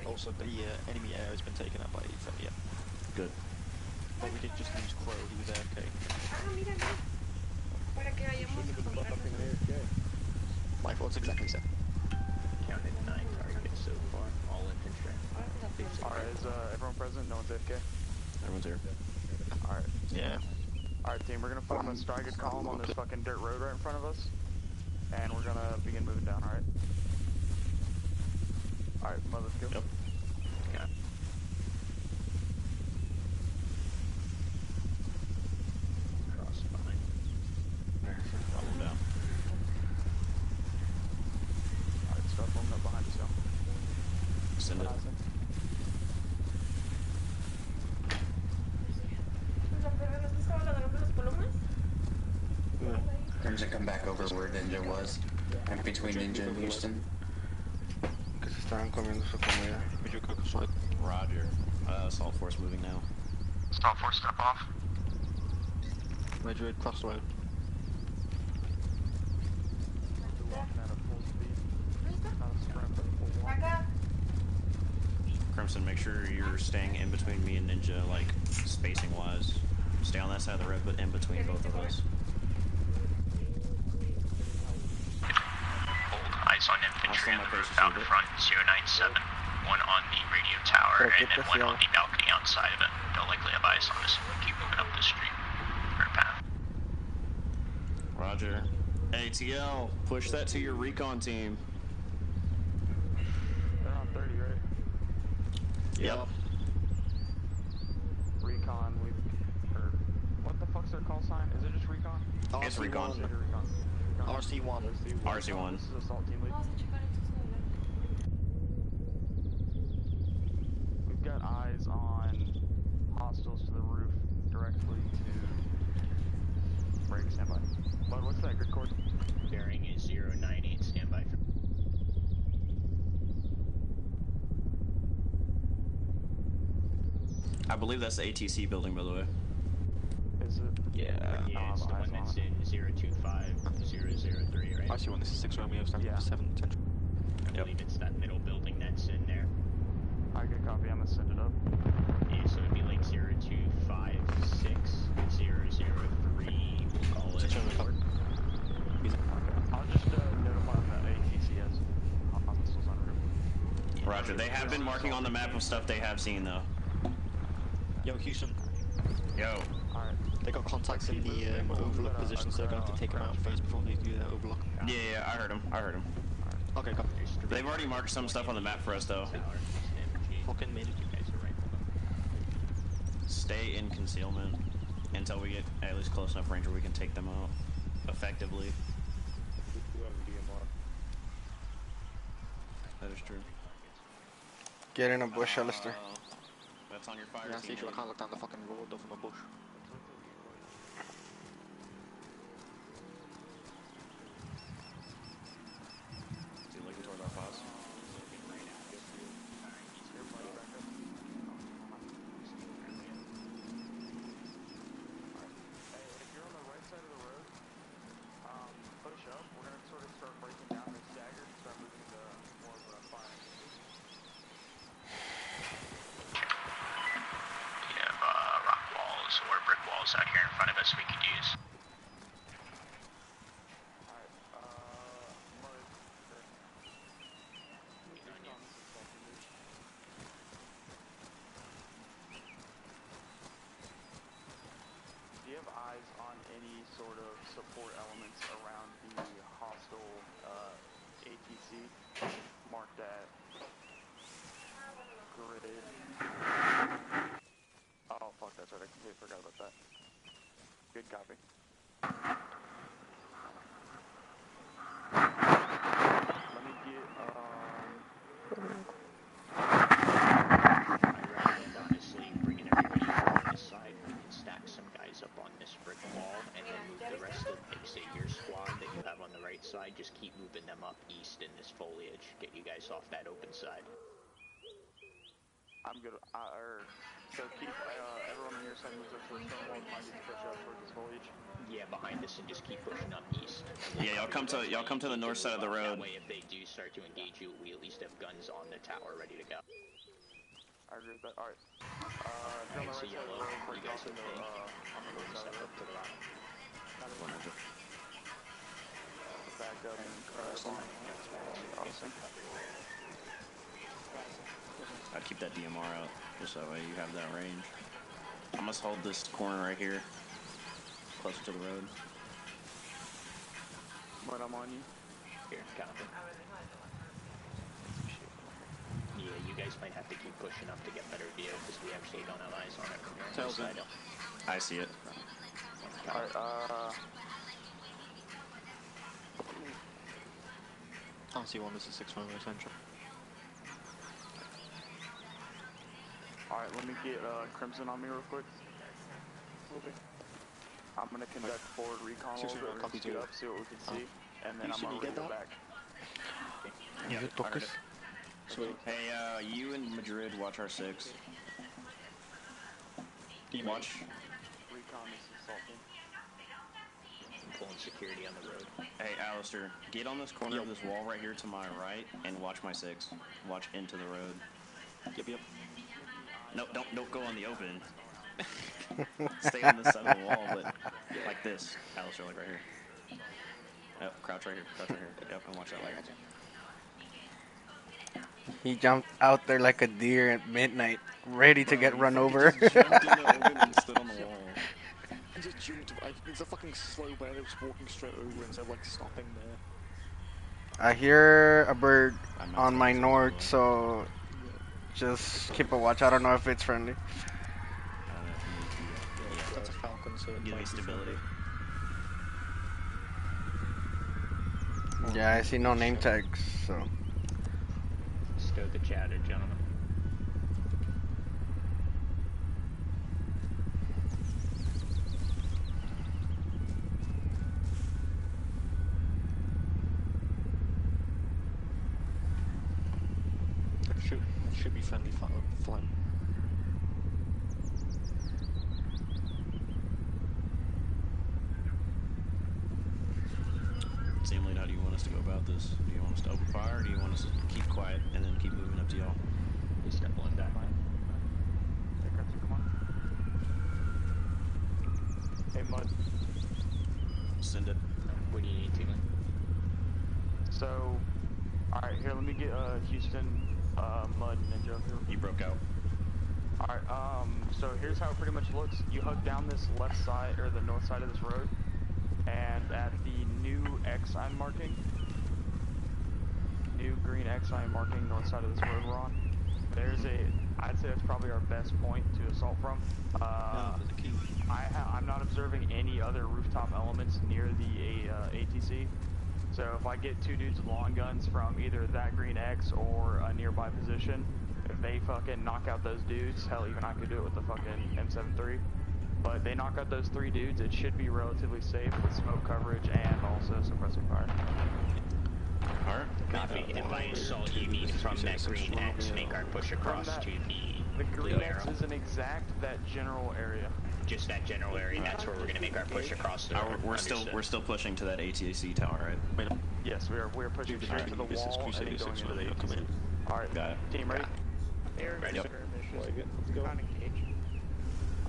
Also, the enemy air has been taken up by Ethan, yeah. Good. But we did just lose Crow, he was AFK. My thoughts exactly set. Counted 9 targets so far, all infantry. Alright, is everyone present? No one's AFK? Everyone's here. Alright. Yeah. Alright, team, we're gonna form a staggered column on this fucking dirt road right in front of us. And we're gonna begin moving down, alright? Alright, well, let's go. Yep. Yeah. Cross behind. Follow down. Alright, start forming up behind us, y'all. Send it. converge and come back over where Ninja was. And between Ninja and Houston. Que se estaban comiendo su comida. Roger. Assault force moving now. Assault force step off. Madrid, cross the road. Crimson, make sure you're staying in between me and Ninja, like, spacing-wise. Stay on that side of the road, but in between both of us. Hold eyes on infantry on the roof out front, 097. One on the radio tower, and then one on the balcony outside of it. They'll likely have eyes on this. Keep moving up the street. Or path. Roger. ATL, push that to your recon team. They're on 30, right? Yep. Recon, or what the fuck's their call sign? Is it just recon? It's recon. RC1. RC1. This is assault team lead. We've got eyes on hostiles to the roof directly to break. Standby. Bud, what's that? Good cord. Bearing is 098. Standby. I believe that's the ATC building, by the way. Is it? Yeah, it's the one that's in 025003, right? I see one. This is 6 Romeo, stand for 7 Central. I believe it's that middle building that's in there. I get a copy. I'm gonna send it up. Yeah, so it'd be like 0256 003. We'll call it. Okay. I'll just notify them that ATC has hostiles on roof. Roger. They have been marking on the map of stuff they have seen, though. Yo, Houston. Yo. Alright. They got contacts in the overlook position, so they're going to have to take them out first before they do their overlook. Yeah, I heard him. Okay, copy. They've already marked some stuff on the map for us, though. Fucking made it. Stay in concealment until we get at least close enough range where we can take them out effectively. That is true. Get in a bush, Alistair. That's on your fire. Yeah, see, I can't look down the fucking road though from a bush. Is he looking toward our pause? Push up. We're gonna sort of start breaking down this dagger and start moving to more of a fire. We have rock walls or brick walls out here in front of us we could use. Do you have eyes on any sort of support elements around the hostile ATC? Mark that grid. Oh fuck, that's right, I completely forgot about that. Good copy. Let me get Honestly, bringing everybody on this side, we can stack some guys up on this brick wall, and then move the rest of, like, say, your squad that you have on the right side, just keep moving them up east in this foliage, get you guys off that open side. I'm good. So keep everyone on your side moves up towards stone wall, behind you to push up towards this foliage. Yeah, behind us, and just keep pushing up east. Yeah, y'all come to the north side of the road. That way, if they do start to engage you, we at least have guns on the tower ready to go. I agree with that. Alright. Alright, so yellow, you guys okay? I'm gonna step up to the right. Back up and awesome. I'd keep that DMR out, just that way you have that range. I must hold this corner right here, closer to the road. But I'm on you. Here, copy. Yeah, you guys might have to keep pushing up to get better view, because we actually don't have eyes on it from your own side. I see it. Alright, I'll see one, this is 6 Romeo Central. Alright, let me get Crimson on me real quick. I'm gonna conduct forward recon a little bit. We're gonna scoot up, see what we can see, and then I'm gonna go back. Yeah, focus. Sweet. Hey, you and Madrid watch our 6. Watch. Recon is assaulting. I'm pulling security on the road. Hey, Alistair, get on this corner of this wall right here to my right and watch my 6. Watch into the road. Yep. No, don't go on the open. Stay on this side of the wall, but like this, Alistair, like right here. Yep, crouch right here. Yep, and watch that light. He jumped out there like a deer at midnight, ready to get run over. Just jumped in the oven and stood on the wall. And just jumped. It's a fucking slow bear that was walking straight over instead of like stopping there. I hear a bird on my north, so just keep a watch. I don't know if it's friendly. That's a falcon, so it give me stability. Yeah, I see no name tags, so. Stow the chatter, gentlemen. That should be friendly flying. Team lead, how do you want us to go about this? Do you want us to open fire, or do you want us to keep quiet and then keep moving up to y'all? You step on that line. Come on. Hey, Mud. Send it. What do you need, Team? So, alright, here, let me get Houston, Mud, and Ninja here. He broke out. Alright, so here's how it pretty much looks. You hug down this left side, or the north side of this road, and at the new X I'm marking, new green X I'm marking north side of this road we're on, there's I'd say that's probably our best point to assault from. I'm not observing any other rooftop elements near the ATC, so if I get 2 dudes with long guns from either that green X or a nearby position, if they fucking knock out those dudes, hell, even I could do it with the fucking M73. But they knock out those 3 dudes, it should be relatively safe with smoke coverage and also suppressing fire. Alright. Copy. And by assault, you mean from that green X, make our push across to the green X isn't exact, that general area. Just that general area, that's where we're going to make our push across the road. We're still pushing to that ATC tower, right? Yes, we're pushing straight to the wall and then going into the ATC. Alright, got it. Team ready? Ready. Yep. Let's go.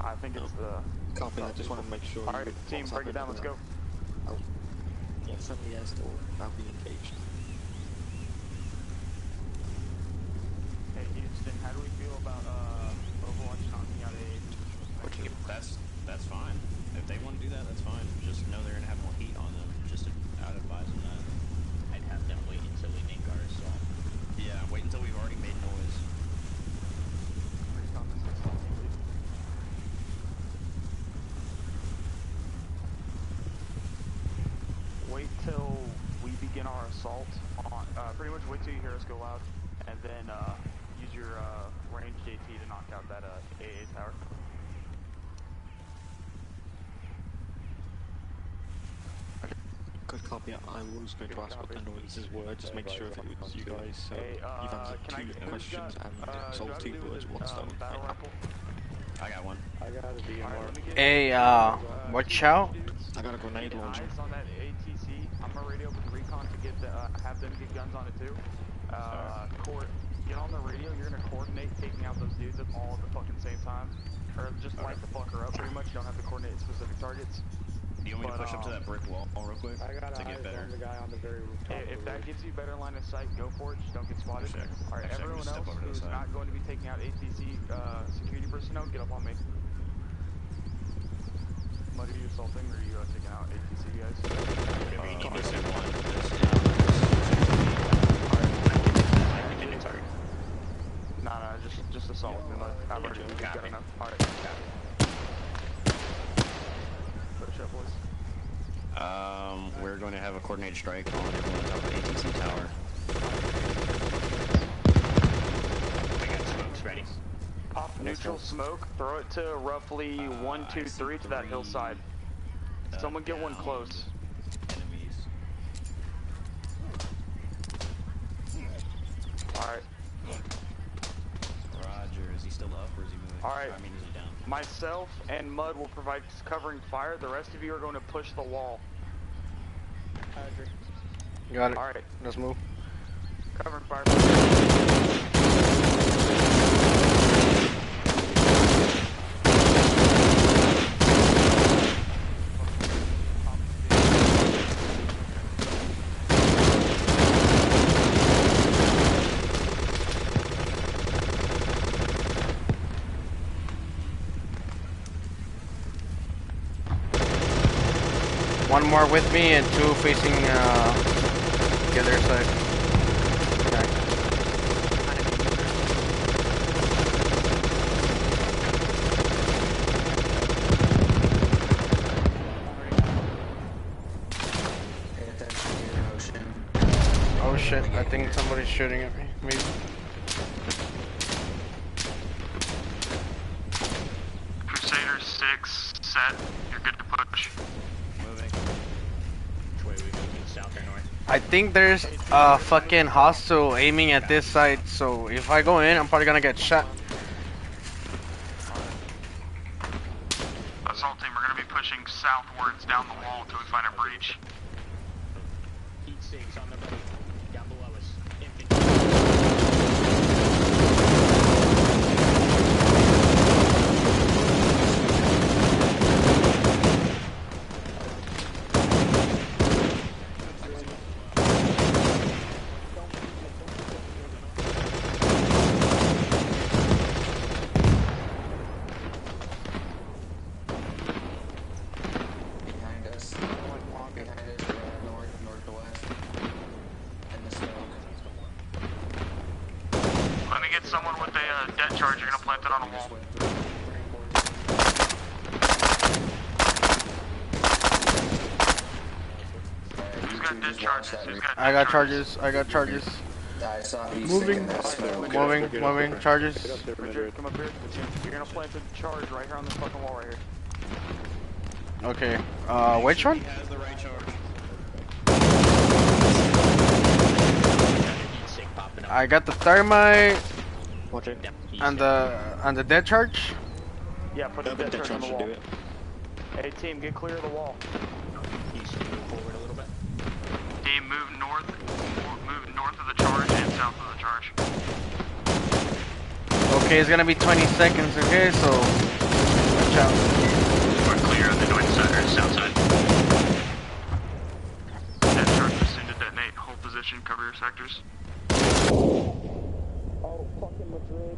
I think it's the... Copy, I just want to make sure... Alright, team, break it down, let's go. Yeah, friendly air store, I'll be engaged. Hey Houston, how do we feel about Overwatch knocking out a... That's fine. If they want to do that, that's fine. Just know they're going to have more heat on them. Just I'd advise them that. I'd have them wait until we make our assault. Yeah, wait until we've already made noise. Wait till we begin our assault on, pretty much wait till you hear us go loud, and then use your ranged AT to knock out that AA tower. Good copy, I was going to ask what the noises were, just make sure if it was you guys, so you've answered 2 questions and solved 2 words, 1 stone. I got one. I got a DMR. Hey, watch out. I got a grenade launcher. On that ATC, I'm gonna radio with the recon to get have them get guns on it too. Get on the radio. You're gonna coordinate taking out those dudes all at the fucking same time, or just light the fucker up. Pretty much, you don't have to coordinate specific targets. Do you want me to push up to that brick wall real quick to get better? The guy on the very rooftop. If that gives you better line of sight, go for it. Just don't get spotted. All right, everyone else who's not going to be taking out ATC security personnel, get up on me. Mud, are you assaulting or are you taking out ATC guys? Whatever you need to do. No, just assault with me, Mud. I've already got enough. Alright. Push up, boys. We're going to have a coordinated strike on everyone top of the ATC tower. I got smokes ready. Pop neutral smoke, throw it to roughly 1, 2, 3 to that hillside. Someone get one close. Enemies. Alright. Roger, is he still up or is he moving? Alright. I mean, is he down? Myself and Mud will provide covering fire. The rest of you are going to push the wall. Got it. Alright. Let's move. Covering fire. One more with me and two facing the other side. Okay. Oh shit, I think somebody's shooting at me. Maybe. Crusader 6, set. You're good to push. Moving. Which way are we moving? South or north? I think there's a fucking hostile aiming at this side, so if I go in, I'm probably gonna get shot. Assault team, we're going to be pushing southwards down the wall until we find a breach. Heat 6 on the right. Down below us. Let me get someone with a debt charge. You're going to plant it on a wall. Who's got debt charges? Who's got I got charges. I got charges. Moving, moving, charges. Richard, come up here. You're gonna plant a charge right here on this fucking wall right here. Okay. Which one? I got the thermite and the dead charge. Yeah, put the dead charge on the wall. Hey team, get clear of the wall. Forward a little bit. Team, move north of the charge and south of the charge. Okay, it's gonna be 20 seconds. Okay, so watch out. We're clear on the north side or south side. Dead charge is soon to detonate. Hold position, cover your sectors. Oh, fucking Madrid.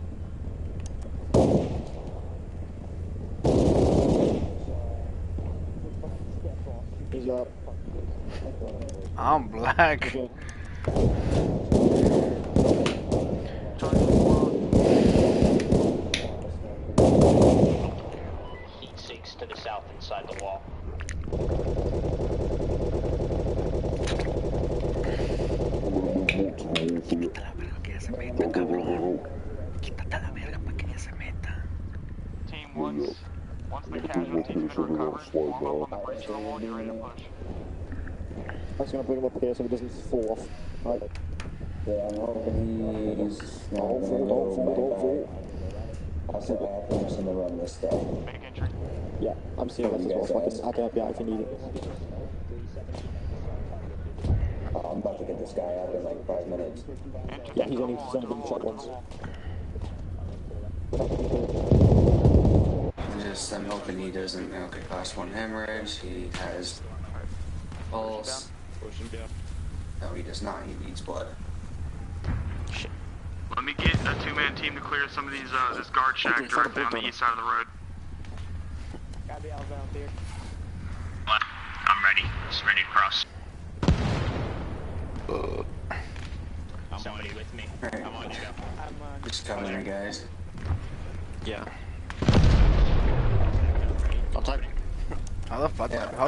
He's up. I'm black. Heat 6 to the south inside the wall. Team, once the casualty's been recovered, form up on the breach of the wall, you're ready to push. I was going to bring him up here so he doesn't fall off. Right. Yeah, I'm hoping he's... Don't fall. I'll see what happens in the run this day. Make entry. Yeah, I'm seeing this as well, so I can help you out if you need it. I'm about to get this guy out in like 5 minutes. Yeah, he's only been shot once. I'm hoping he doesn't. Okay, class 1 hemorrhage. He has pulse. No, he does not. He needs blood. Shit. Let me get a 2-man team to clear some of these this guard shack directly on the east side of the road. Got the outbound there. I'm ready. Just ready to cross. Somebody with me. Right. I'm on you go. Just cover me, guys. Yeah. How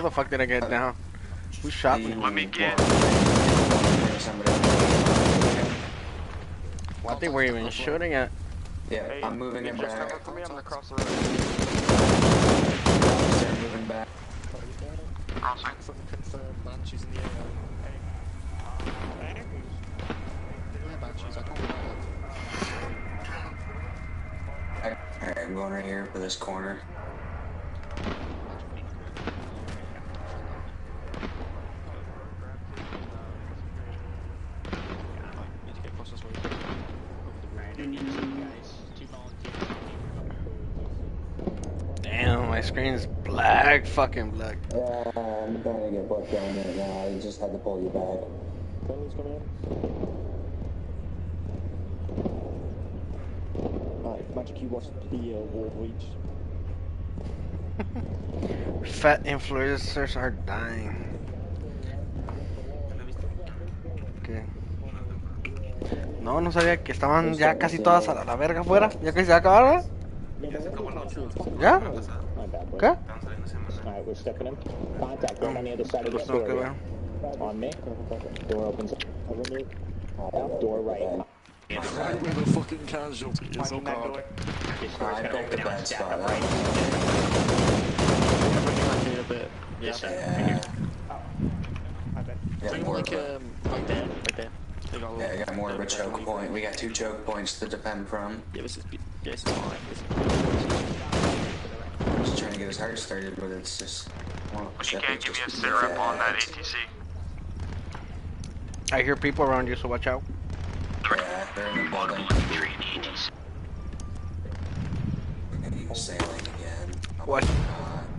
the fuck did I get down? Who shot me? Let me get. What they were even shooting at? Yeah, Hey, I'm moving him just back. cover for me. I'm gonna cross the road. They're moving back. Crossing. Confirm Banshees in the air. Yeah, Banshees, I can't Alright, I'm going right here for this corner. Damn, my screen's black, fucking black. Yeah, I'm gonna get booked down there now. I just had to pull you back. Who's coming in? Alright, Magic, you watched the wall reach. Fat influencers are dying. Okay. No, no sabía que estaban ya casi todas a la verga afuera. Ya que se acabaron. ¿Ya? ¿Qué? Alright, we're stepping in. Contact right on the other side of the store. On me. Door opens up. Over me. Door right. Right with a fucking casualty is on guard. I picked the bad spot. A bit. Yes, sir. Bring him like there. Yeah, I got more of a choke point. We got 2 choke points to defend from. Yeah, this is fine. I'm just trying to get his heart started, but it's just... Well, You can't give me a sit rep on that ATC. I hear people around you, so watch out. Yeah, they're in the building. Sailing again.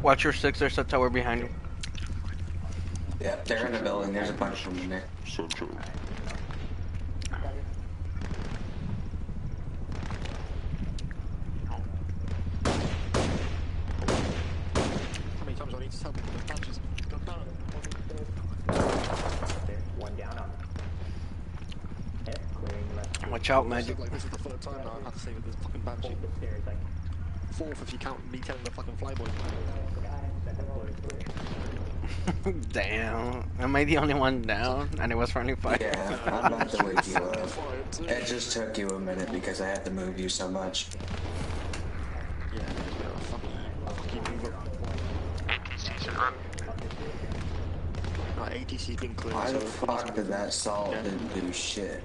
Watch your 6, there's a tower behind you. Yeah, they're in the building. There's a bunch of them in there. Central. How many times do I need to tell people the badges go down? One down on. Watch out, Magic. Like, this is the 3rd time now I've had to say with this fucking banshee. 4th if you count me telling the fucking flyboy. Damn. Am I the only one down? And it was friendly fire. Yeah, I'm about to wake you up. It just took you a minute because I had to move you so much. Yeah, fucking move up. ATC's in rep. Right, ATC's been cleared. Why the fuck did that salt didn't do shit?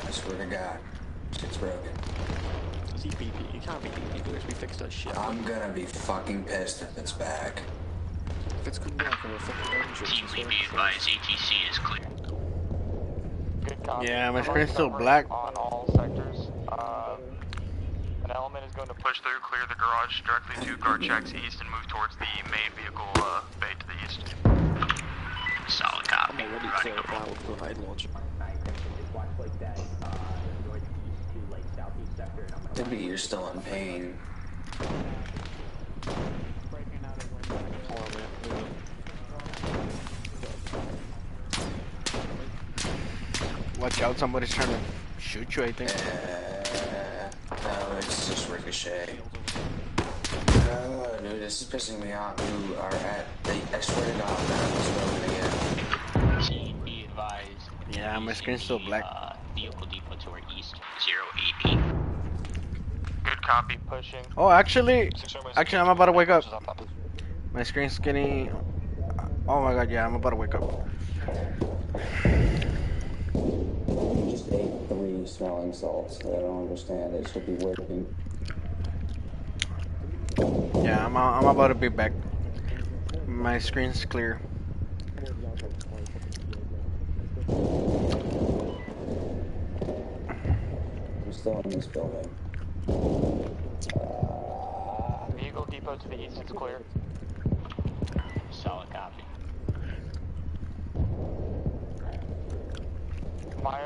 I swear to God. Shit's broken. Is he BP? You can't be BP because we fixed that shit. I'm gonna be fucking pissed if it's back. If it's come back, I'm a fucking engine. Team, we be advised ATC is clear. Good copy. Yeah, my screen's still black. On all sectors. An element is going to Push through, clear the garage directly to guard checks east and move towards the main vehicle bay to the east. Solid copy. I'm already clear now with the hide launch. Maybe you're still in pain. Watch out, somebody's trying to shoot you, I think. No, it's just Ricochet. Dude, this is pissing me off. You are at the... I swear to God, that was broken again. Team, be advised. Yeah, my screen's still black. Vehicle depot to our east. 0 AP. Good copy, pushing. Oh, actually, I'm about to wake up. My screen's getting... Oh my God, yeah, I'm about to wake up. You just ate 3 smelling salts. I don't understand. It should be working. Yeah, I'm about to be back. My screen's clear. I'm still in this building. vehicle depot to the east. It's clear. Solid copy. My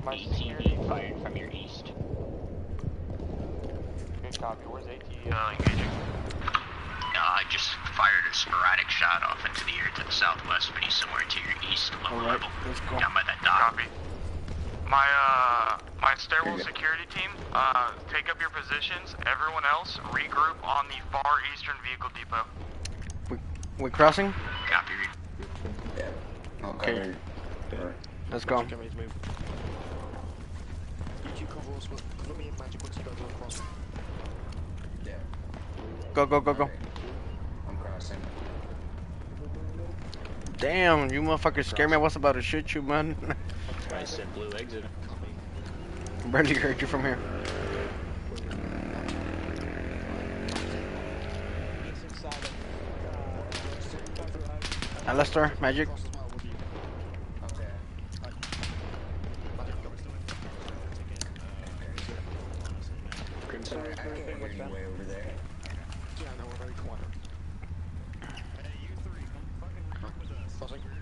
ATV fired from your east. Good copy. Where's AT? Engaging. I just fired a sporadic shot off into the air to the southwest, but he's somewhere to your east, low level, down by that dock. Copy. My stairwell security team, take up your positions. Everyone else, regroup on the far eastern vehicle depot. We crossing? Copy. Yeah. Okay. Let's go. Yeah. Go, go, go, go. I'm crossing. Damn, you motherfuckers scared me. I was about to shoot you, man. I said blue exit. Barely heard you from here. Alistair, Magic.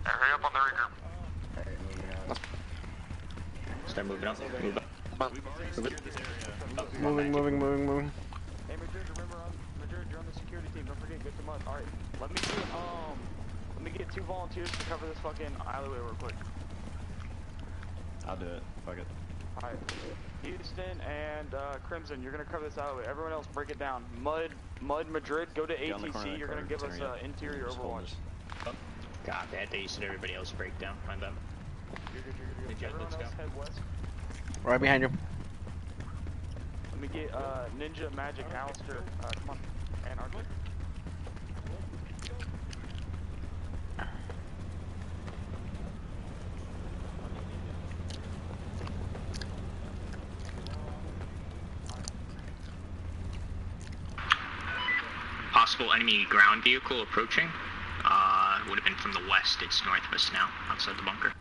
Hurry up on the regroup. Start moving up. Move up. Moving. Hey, Madrid, remember, Madrid, you're on the security team. Don't forget, get them up. All right, let me get 2 volunteers to cover this fucking alleyway real quick. I'll do it. Fuck it. All right, Houston and Crimson, you're gonna cover this alleyway. Everyone else, break it down. Mud, Madrid, go to ATC. You're gonna give us interior overwatch. God, that day you said everybody else break down. Find them. Everyone else head west. Right behind you. Let me get Ninja, Magic, Alistair. Come on, and Arthur. Possible enemy ground vehicle approaching. Would have been from the west. It's northwest now, outside the bunker.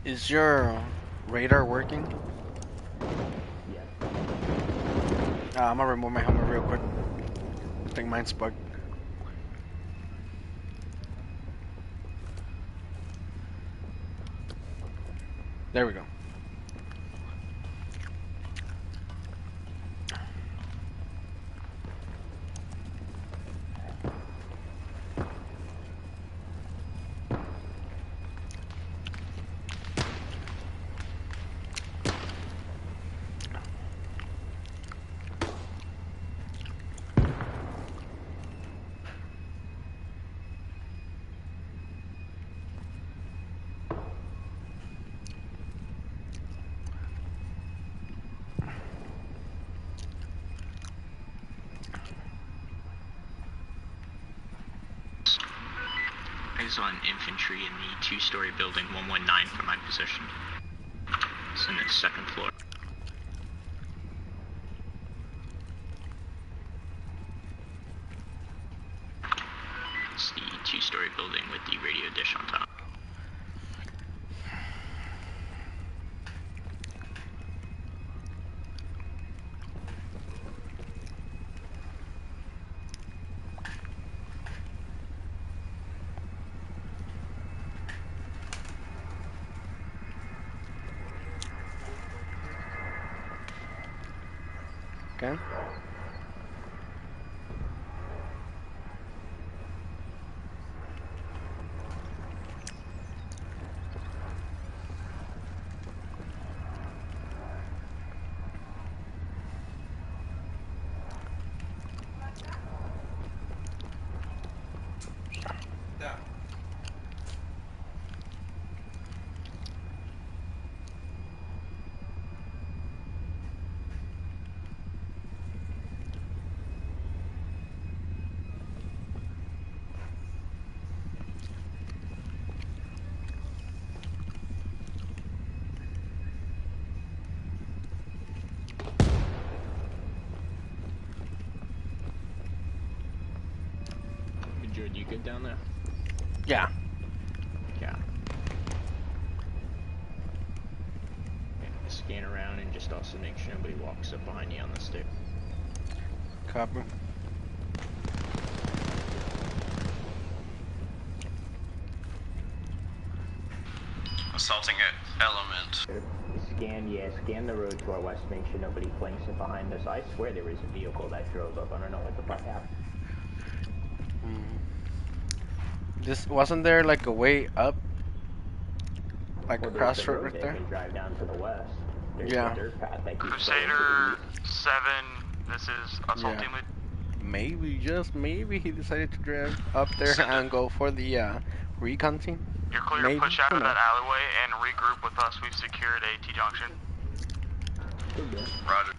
Is your radar working? Yeah. I'm gonna remove my helmet real quick. I think mine's bugged. There we go. Eyes on infantry in the 2-story building 119 from my position. It's in the 2nd floor. It's the 2-story building with the radio dish on top. Okay. Jared, you good down there? Yeah. Yeah. Okay, scan around and just also make sure nobody walks up behind you on the stick. Copy. Assaulting an element. Scan the road to our west, make sure nobody flanks it behind us. I swear there was a vehicle that drove up. I don't know what the fuck happened. This wasn't there like a way up, like well, a crossroad right there. there. They can drive down to the west. There's yeah. a dirt path that keeps Crusader 7. This is assault team lead. Maybe, just maybe, he decided to drive up there and go for the recon team. You're clear to push out of that alleyway and regroup with us. We've secured a T-junction. Roger.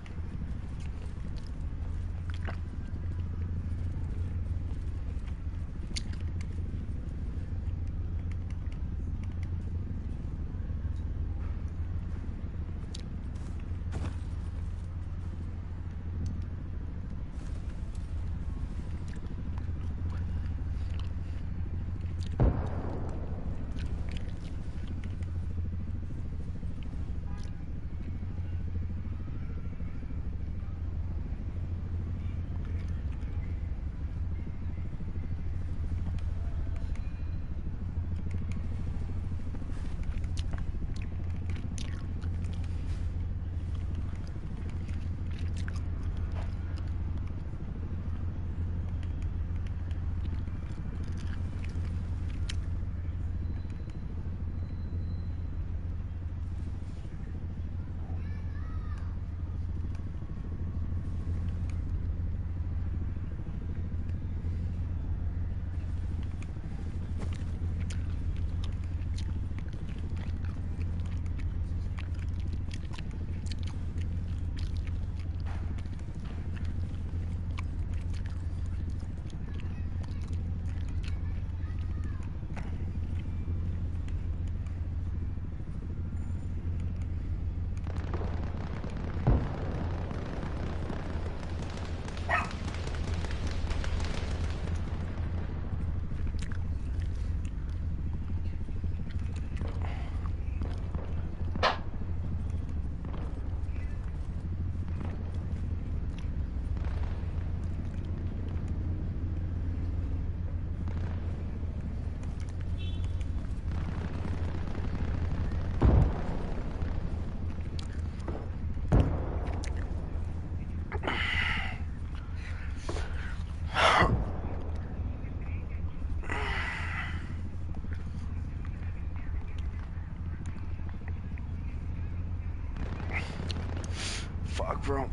Fuck, bro.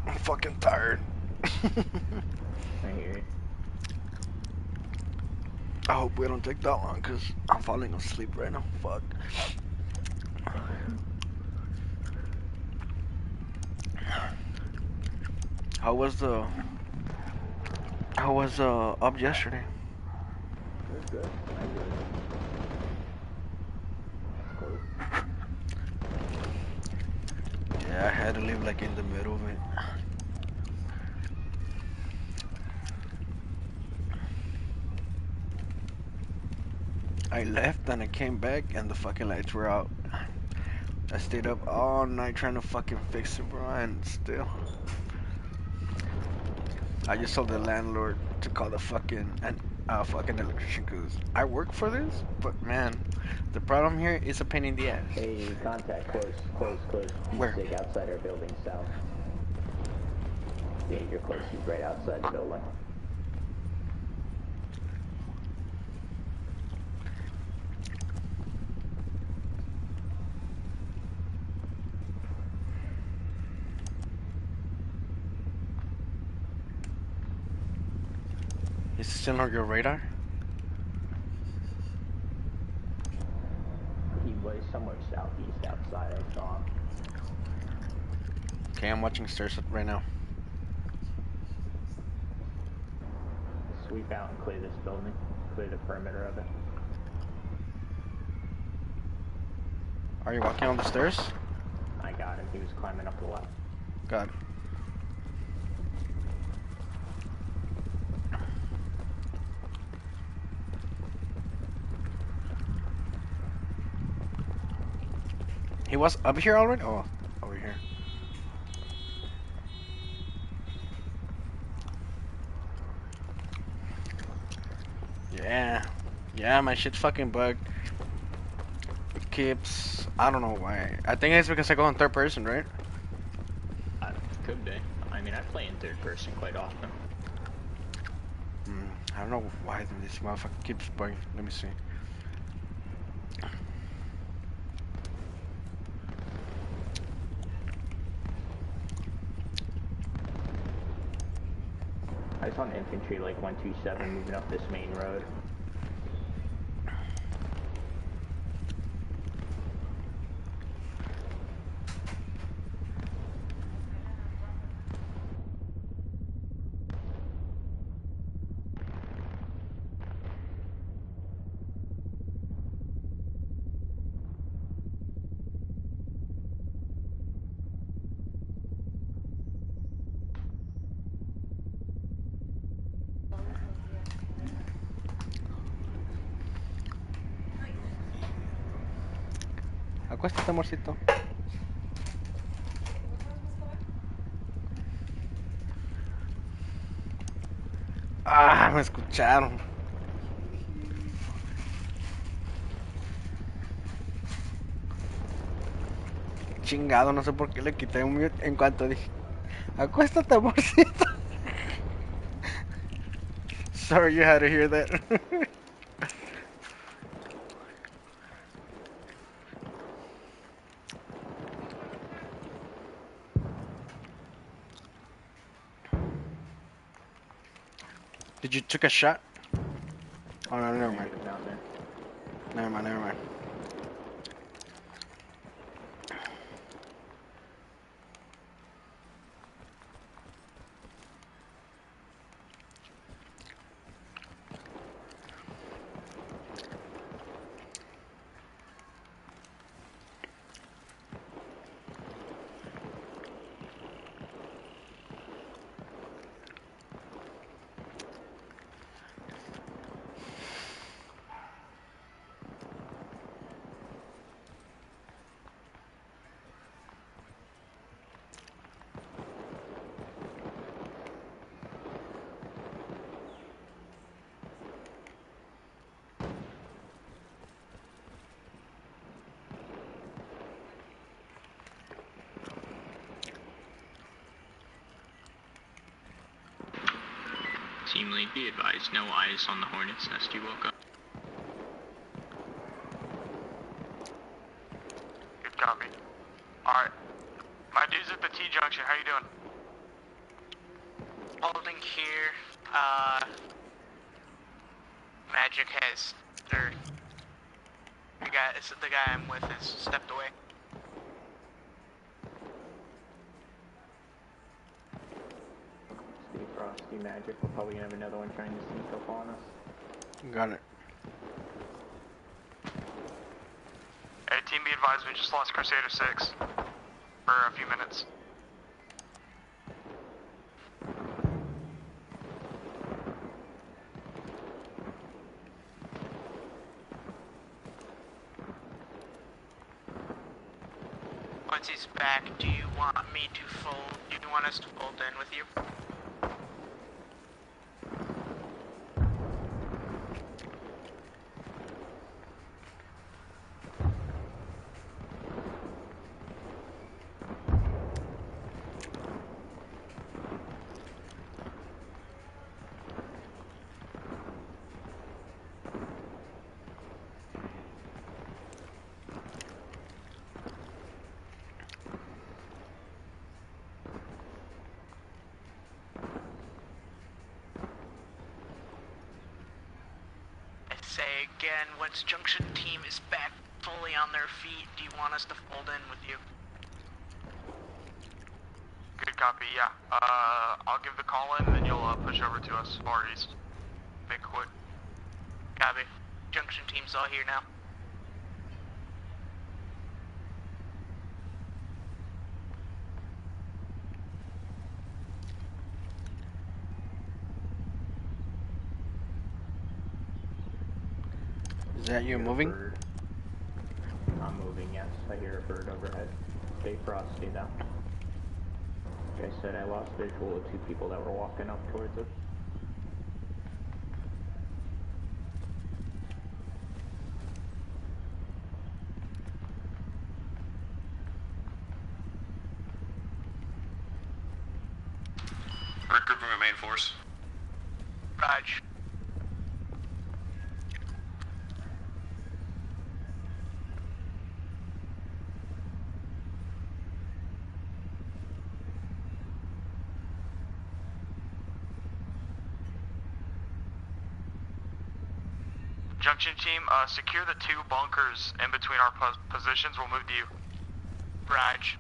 I'm fucking tired. I hear you. I hope we don't take that long, because I'm falling asleep right now. Fuck. How was up yesterday? It was good. Yeah, I had to live like in the middle of it. I left and I came back and the fucking lights were out. I stayed up all night trying to fucking fix it, bro, and still. I just told the landlord to call the fucking electrician, because I work for this, but man, the problem here is a pain in the ass. Hey, contact, close. Where? Stick outside our building, south. Yeah, you're close. He's right outside the building. Is it still on your radar? He was somewhere southeast outside, I saw him. Okay, I'm watching stairs right now. Sweep out and clear this building. Clear the perimeter of it. Are you walking on the stairs? I got him. He was climbing up the ladder. Got it. He was up here already? Oh, over here. Yeah, my shit's fucking bugged. It keeps, I don't know why. I think it's because I go in third person, right? Could be. I mean, I play in third person quite often. I don't know why this motherfucker keeps bugging. Let me see. I saw an infantry like 127 moving up this main road. Acuéstate, amorcito. Ah, me escucharon. Chingado, no sé por qué le quité un mute en cuanto dije, acuéstate, amorcito. Sorry you had to hear that. Did you took a shot? Oh no, never mind. Never mind, never mind. Team lead, be advised, no eyes on the Hornet's nest you woke up. Good copy. Alright. My dude's at the T-junction, how you doing? Holding here, Magic has, the guy I'm with has stepped away. Frosty Magic, we're probably gonna have another one trying to sneak up on us. Got it. Hey, team, be advised, we just lost Crusader 6 for a few minutes. Once he's back, do you want us to fold in with you? Say again, once Junction Team is back fully on their feet, do you want us to fold in with you? Good copy, yeah. I'll give the call in and then you'll push over to us far east. Make it quick. Copy. Junction Team's all here now. Is that you moving? I'm moving, yes. I hear a bird overhead. Stay frosty now. Like I said, I lost visual of two people that were walking up towards us. Regrouping with main force. Raj. Junction team, secure the two bunkers in between our positions. We'll move to you. Raj.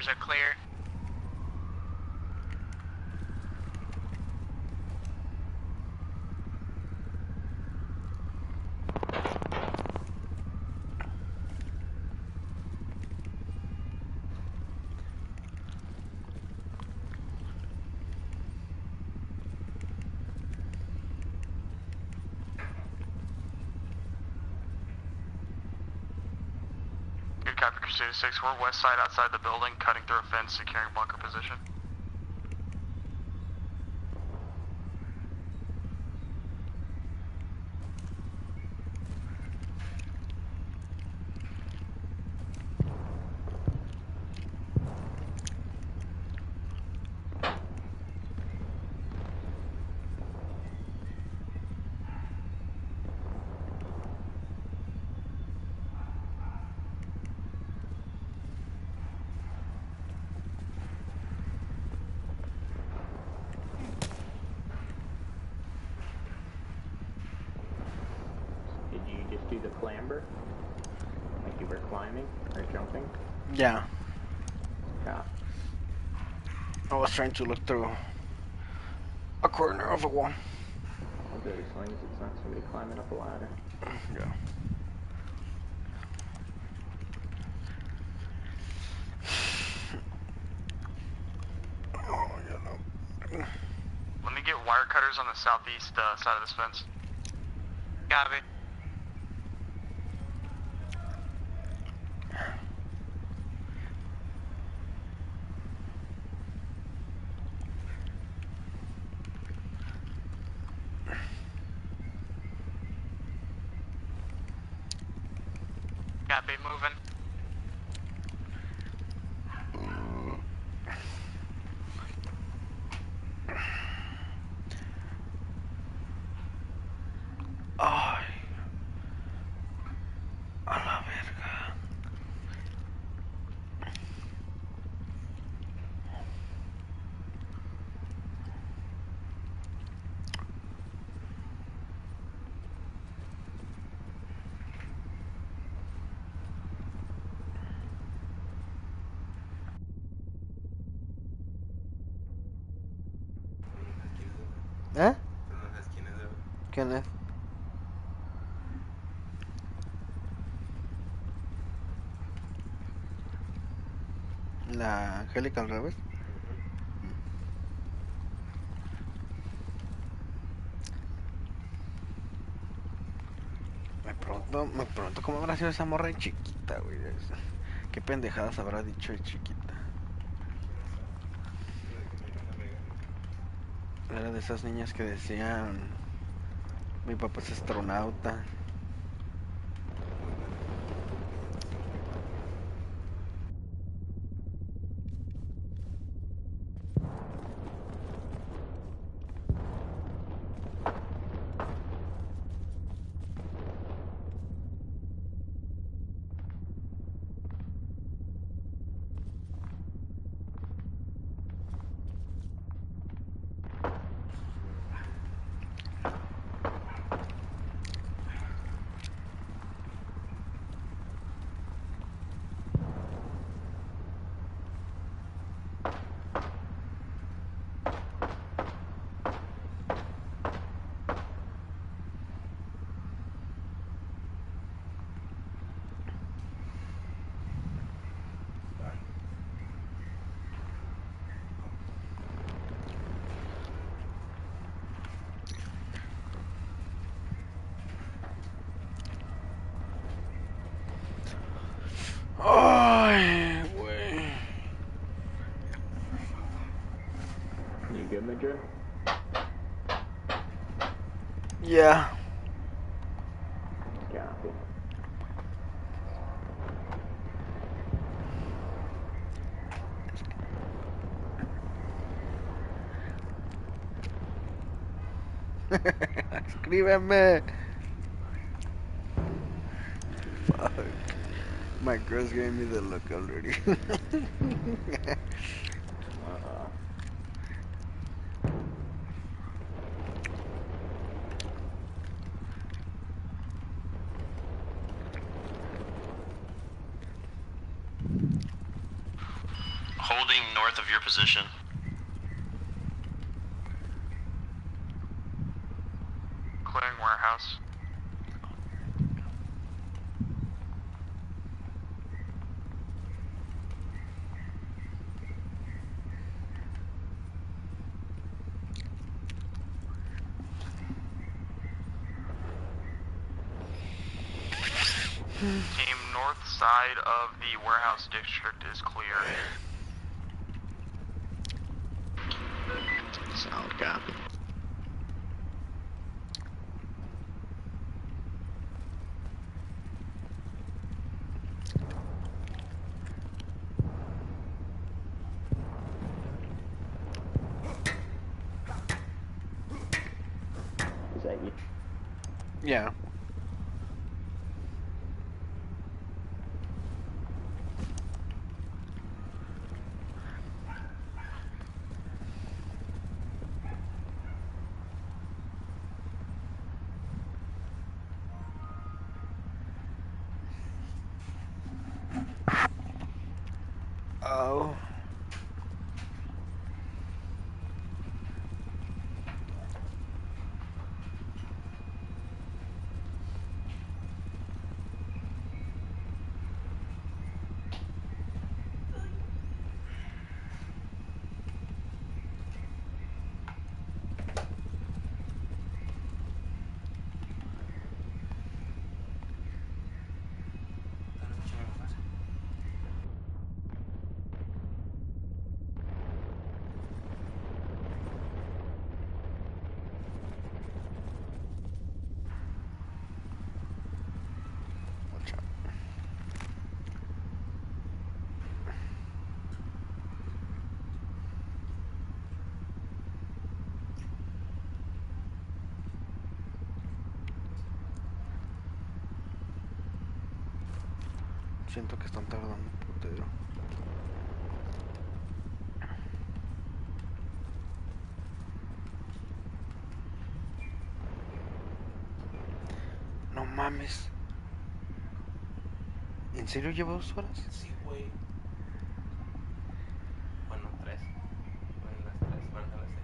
towers are clear. Good copy, Crusader 6. We're west side outside the building, cutting through a fence, securing bunker position. Did you just do the clamber? Like you were climbing or jumping? Yeah. Yeah. I was trying to look through a corner of a wall. I'll do it as long as it's not somebody climbing up a ladder. Yeah. Let me get wire cutters on the southeast side of this fence. Copy. Copy, moving. Ay, a la verga. ¿Eh? ¿Quién es? La Angélica al revés. Me pregunto cómo habrá sido esa morra de chiquita, güey. Qué pendejadas habrá dicho de chiquita. Era de esas niñas que decían, mi papá es astronauta. Ay, güey. You good, Madrid? Yeah. Copy. Escríbeme. Fuck. My girls gave me the look already. north of your position. Clearing warehouse. Team north side of the warehouse district is clear. Solid copy. Is that you? Yeah. Oh. Siento que están tardando un putero. No mames. ¿En serio llevo 2 horas? Sí, güey. Bueno, 3. Bueno, las 3, van a las 6.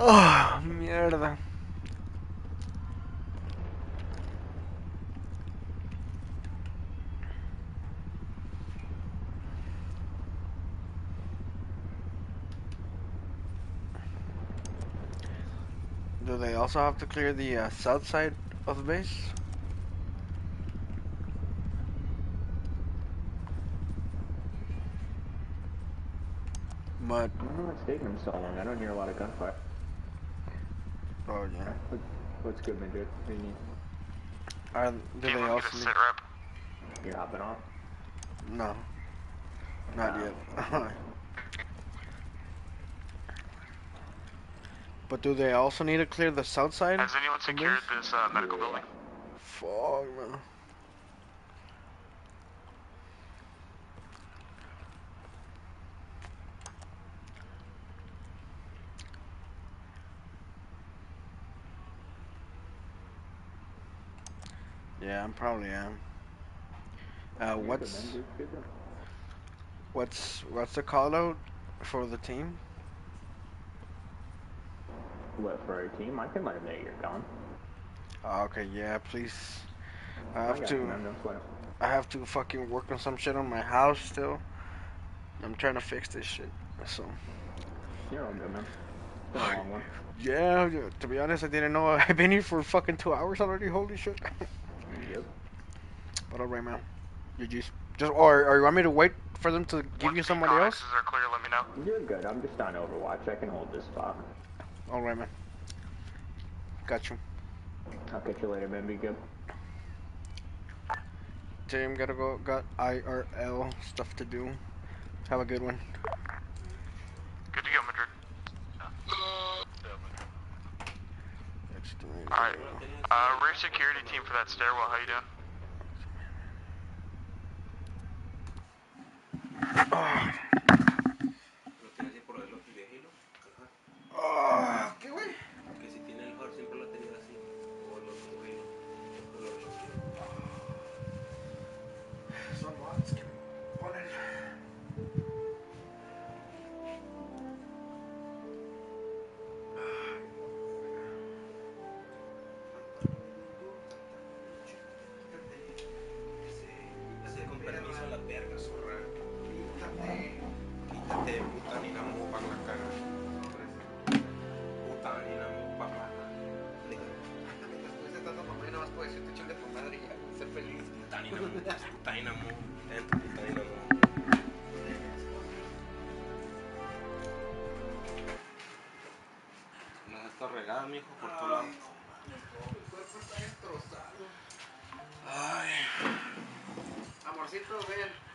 Oh, mierda. Do they also have to clear the south side of the base? But I don't know what's taking them so long. I don't hear a lot of gunfire. Oh yeah. What's good, Madrid? What do you need? Do they also need... sit rep. You're hopping off? No. Not yet. But do they also need to clear the south side? Has anyone secured this medical building? Fuck, man. Yeah, I probably am. What's the call out for the team? What, for our team? I can let him know you're gone. Okay, yeah, please. I have to fucking work on some shit on my house still. I'm trying to fix this shit. So. You're all good, man. It's been a long one. Yeah, to be honest, I didn't know I've been here for fucking 2 hours already. Holy shit. Yep. But alright, man. Or you want me to wait for them to give you somebody else? Are clear, let me know. You're good. I'm just on Overwatch. I can hold this spot. Alright, man. Got you. I'll catch you later, man. Be good. Team, gotta go. Got IRL stuff to do. Have a good one. Good to go, Madrid. Alright. Rear security team for that stairwell, how you doing? ¿Qué güey? Que si tiene el hard siempre lo ha tenido así. O lo hilo. Son mods que ponen. Ese con permiso a la verga, zorra. Quítate, puta ni namo para la cara. Puta ni namo para la cara. Después de tanta mamá y nada más puedo decirte chinga tu madre y ya, ser feliz. Puta ni namo, puta ni namo, puta ni namo. Nos está regada, mijo, por tu lado. Mi cuerpo está destrozado. Ay. Amorcito, ven.